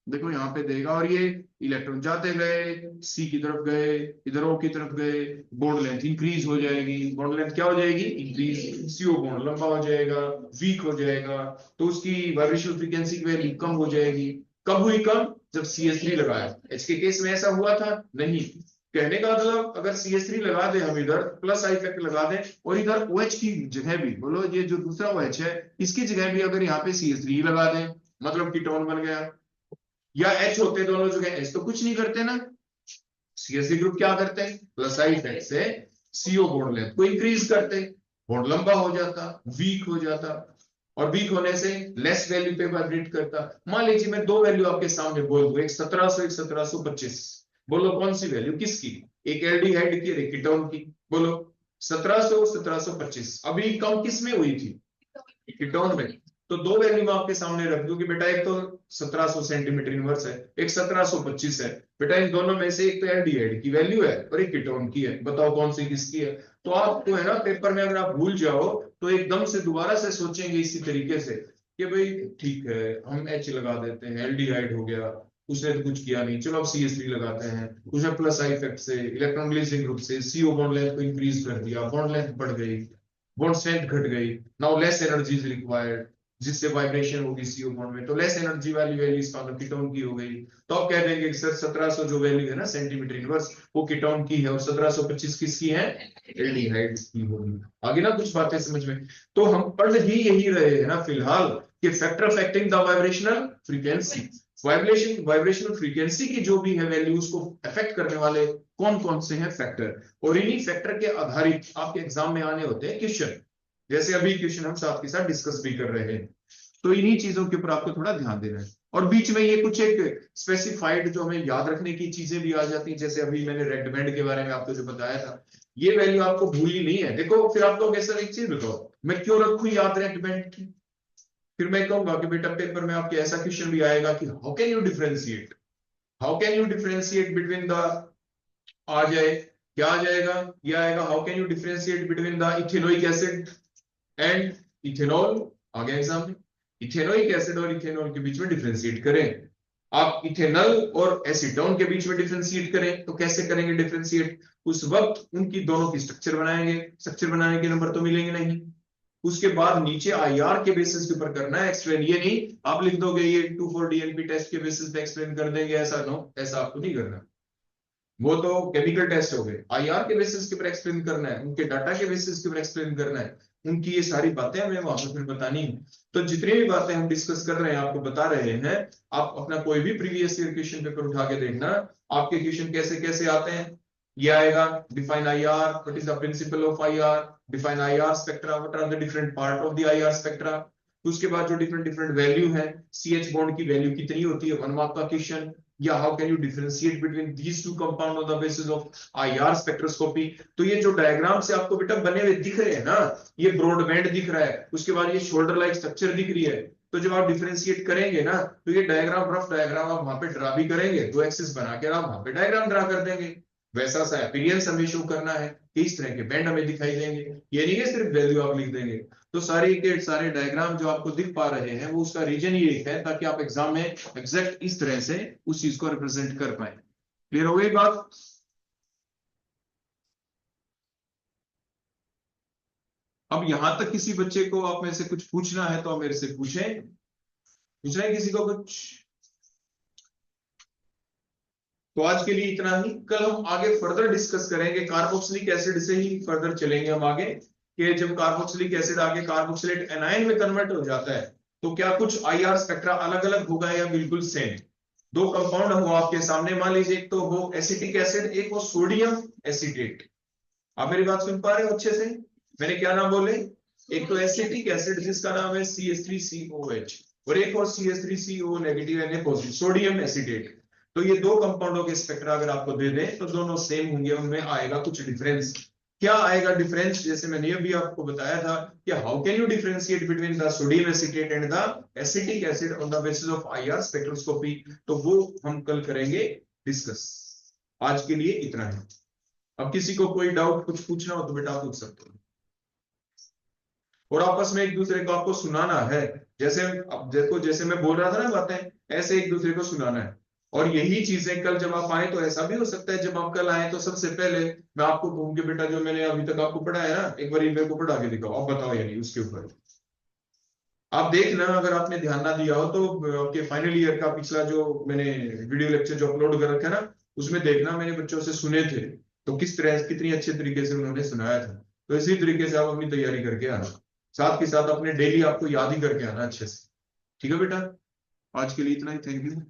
देखो यहाँ पे देगा, और ये इलेक्ट्रॉन जाते गए, सी की तरफ गए, इधर ओ की तरफ गए, बॉन्ड लेंथ इंक्रीज हो जाएगी। बॉन्ड लेंथ क्या हो जाएगी, इंक्रीज, सीओ बॉन्ड लंबा हो जाएगा, वीक हो जाएगा, तो उसकी वाइब्रेशनल फ्रीक्वेंसी की वैल्यू कम हो जाएगी। कब हुई कम, जब CH3 लगाया। एच के केस में ऐसा हुआ था नहीं। कहने का मतलब अगर CH3 लगा दे हम, इधर प्लस आई इफेक्ट लगा दें, और इधर OH की जगह भी, बोलो ये जो दूसरा OH है इसकी जगह भी अगर यहाँ पे CH3 लगा दें, मतलब कीटोन बन गया। या H होते दोनों जगह, H तो कुछ नहीं करते ना, CH3 ग्रुप क्या करते हैं, प्लस आई इफेक्ट से CO बॉन्ड लेंथ को इंक्रीज करते, बॉन्ड लंबा हो जाता, वीक हो जाता, और वीक होने से लेस वैल्यू पे वाइब्रेट करता। मान लीजिए मैं दो वैल्यू आपके सामने बोल दूं, एक 1700 एक 1725, बोलो कौन सी वैल्यू किसकी, एक एल्डिहाइड की एक कीटोन की, बोलो 1700 1725। अभी कम किस में हुई थी, कीटोन में। तो दो वैल्यू मैं आपके सामने रख दूं कि बेटा एक तो 1700 सेंटीमीटर इनवर्स है, एक 1725 है, बेटा इन दोनों में से एक तो एल्डिहाइड की वैल्यू है और एक कीटोन की है, बताओ कौन सी किसकी है। तो आपको है ना पेपर में अगर आप भूल जाओ तो एकदम से दोबारा से सोचेंगे इसी तरीके से कि भाई ठीक है हम H लगा देते हैं, एल्डिहाइड हो गया, उसने तो कुछ किया नहीं, चलो अब CH3 लगाते हैं, उसने प्लस आई इफेक्ट से इलेक्ट्रॉन रिलीजिंग ग्रुप से CO बॉन्ड लेंथ को इंक्रीज कर दिया, बॉन्ड लेंथ बढ़ गई, बॉन्ड स्ट्रेंथ घट गई, now less energy is required, जिससे वाइब्रेशन होगी CO बॉन्ड में, तो लेस एनर्जी वाली वैल्यू इस कीटोन की हो गई। तो आप कह देंगे कि सर 1700 जो वैल्यू है ना सेंटीमीटर इनवर्स, वो कीटोन की है, और 1725 किसकी है, एल्डिहाइड की होगी। आगे ना कुछ बातें समझ में। तो हम पढ़ ही यही रहे हैं ना फिलहाल कि factor affecting the vibrational frequency, vibrational frequency की जो भी है वैल्यू, उसको अफेक्ट करने वाले कौन कौन से हैं फैक्टर, और इन्हीं फैक्टर के आधारित आपके एग्जाम में आने होते हैं क्वेश्चन, जैसे अभी क्वेश्चन हम साथ के साथ डिस्कस भी कर रहे हैं। तो इन्हीं चीजों के ऊपर आपको थोड़ा ध्यान देना है, और बीच में ये कुछ एक स्पेसिफाइड जो हमें याद रखने की चीजें भी आ जाती हैं, जैसे अभी मैंने रेड बैंड के बारे में आपको जो बताया था, ये वैल्यू आपको भूलनी नहीं है। देखो फिर आप कहोगे सर एक चीज बताओ मैं क्यों रखूं याद रेड बैंड की, फिर मैं कहूंगा कि बेटा पेपर में आपके ऐसा क्वेश्चन भी आएगा कि how can you differentiate, how can you differentiate between the, आ जाए क्या आ जाएगा, ये आएगा how can you differentiate between the ethanoic acid and ethanol. आ गया एग्जाम में, इथेनोइक एसिड और इथेनॉल के बीच में डिफरेंशिएट करें, आप इथेनॉल और एसीटोन के बीच में डिफरेंशिएट करें, तो कैसे करेंगे डिफरेंशिएट, उस वक्त उनकी दोनों की स्ट्रक्चर बनाएंगे, स्ट्रक्चर बनाने के नंबर तो मिलेंगे नहीं, उसके बाद नीचे IR के बेसिस के ऊपर करना है एक्सप्लेन, ये नहीं आप लिख दोगे ये 2,4 DNP टेस्ट के बेसिस पे एक्सप्लेन कर देंगे, ऐसा नो, ऐसा आपको नहीं करना, वो तो केमिकल टेस्ट हो गए। IR के बेसिस के ऊपर एक्सप्लेन करना है, उनके डाटा के बेसिस के ऊपर एक्सप्लेन करना है, उनकी ये सारी बातें हमें वहां पर फिर बतानी है। तो जितनी भी बातें हम डिस्कस कर रहे हैं आपको बता रहे हैं, आप अपना कोई भी प्रीवियस ईयर क्वेश्चन पेपर उठा के देखना, आपके क्वेश्चन कैसे कैसे आते हैं। ये आएगा define IR, what is the principle of IR, define IR spectra, what are the different part of the IR spectra. उसके बाद जो डिफरेंट डिफरेंट वैल्यू है, CH बॉन्ड की वैल्यू कितनी होती है, 1 मार्क का क्वेश्चन, या how can you differentiate between these two compound on the basis of IR spectroscopy. तो ये जो डायग्राम से आपको बेटा बने हुए दिख रहे हैं ना, ये ब्रॉड बैंड दिख रहा है, उसके बाद ये शोल्डर लाइक स्ट्रक्चर दिख रही है, तो जब आप डिफरेंशिएट करेंगे ना, तो ये डायग्राम, रफ डायग्राम आप वहां पे ड्रा भी करेंगे, दो एक्सिस बना के आप वहां पे डायग्राम ड्रा कर देंगे, वैसा सा अपीयरेंस हमें शो करना है कि इस तरह के बैंड हमें दिखाई देंगे, ये नहीं है सिर्फ वैल्यू आप लिख देंगे। तो सारे के सारे डायग्राम जो आपको दिख पा रहे हैं वो उसका रीजन ही एक है, ताकि आप एग्जाम में एग्जैक्ट इस तरह से उस चीज को रिप्रेजेंट कर पाए। क्लियर हो गई बात? अब यहां तक किसी बच्चे को आप में से कुछ पूछना है तो आप मेरे से पूछें, पूछ रहे हैं किसी को कुछ? तो आज के लिए इतना ही। कल हम आगे फर्दर डिस्कस करेंगे, कार्बोक्सिलिक एसिड से ही फर्दर चलेंगे हम आगे, कि जब कार्बोक्सिलिक एसिड आगे कार्बोक्सिलेट एनायन में कन्वर्ट हो जाता है तो क्या कुछ आईआर स्पेक्ट्रा अलग अलग होगा या बिल्कुल सेम। दो कंपाउंड हो आपके सामने, मान लीजिए एक तो हो एसिटिक एसिड, एक हो सोडियम एसिटेट। आप मेरी बात सुन पा रहे हो अच्छे से? मैंने क्या नाम बोले? एक तो एसिटिक एसिड जिसका नाम है CH3COH, और एक और CH3CO नेगेटिव यानी पॉजिटिव सोडियम एसिटेट। तो ये दो कंपाउंडों के स्पेक्ट्रा अगर आपको दे दें तो दोनों सेम होंगे, उनमें आएगा कुछ डिफरेंस। क्या आएगा डिफरेंस? जैसे मैंने अभी आपको बताया था कि how can you differentiate between the sodium acetate and the acetic acid on the basis of IR spectroscopy, तो वो हम कल करेंगे डिस्कस। आज के लिए इतना है। अब किसी को कोई डाउट कुछ पूछना हो तो बेटा पूछ सकते हो, और आपस में एक दूसरे को आपको सुनाना है। जैसे अब देखो, जैसे मैं बोल रहा था ना बातें, ऐसे एक दूसरे को सुनाना है। और यही चीजें कल जब आप आए तो ऐसा भी हो सकता है, जब आप कल आए तो सबसे पहले मैं आपको कहूँ कि बेटा जो मैंने अभी तक आपको पढ़ाया ना, एक बार मेरे को पढ़ा के दिखाओ, आप बताओ यानी उसके ऊपर आप देखना। अगर आपने ध्यान ना दिया हो तो आपके फाइनल ईयर का पिछला जो मैंने वीडियो लेक्चर जो अपलोड कर रखा है ना, उसमें देखना मैंने बच्चों से सुने थे, तो किस तरह कितनी अच्छे तरीके से उन्होंने सुनाया था। तो इसी तरीके से आप अपनी तैयारी करके आना, साथ के साथ अपने डेली आपको याद ही करके आना अच्छे से। ठीक है बेटा, आज के लिए इतना ही। Thank you.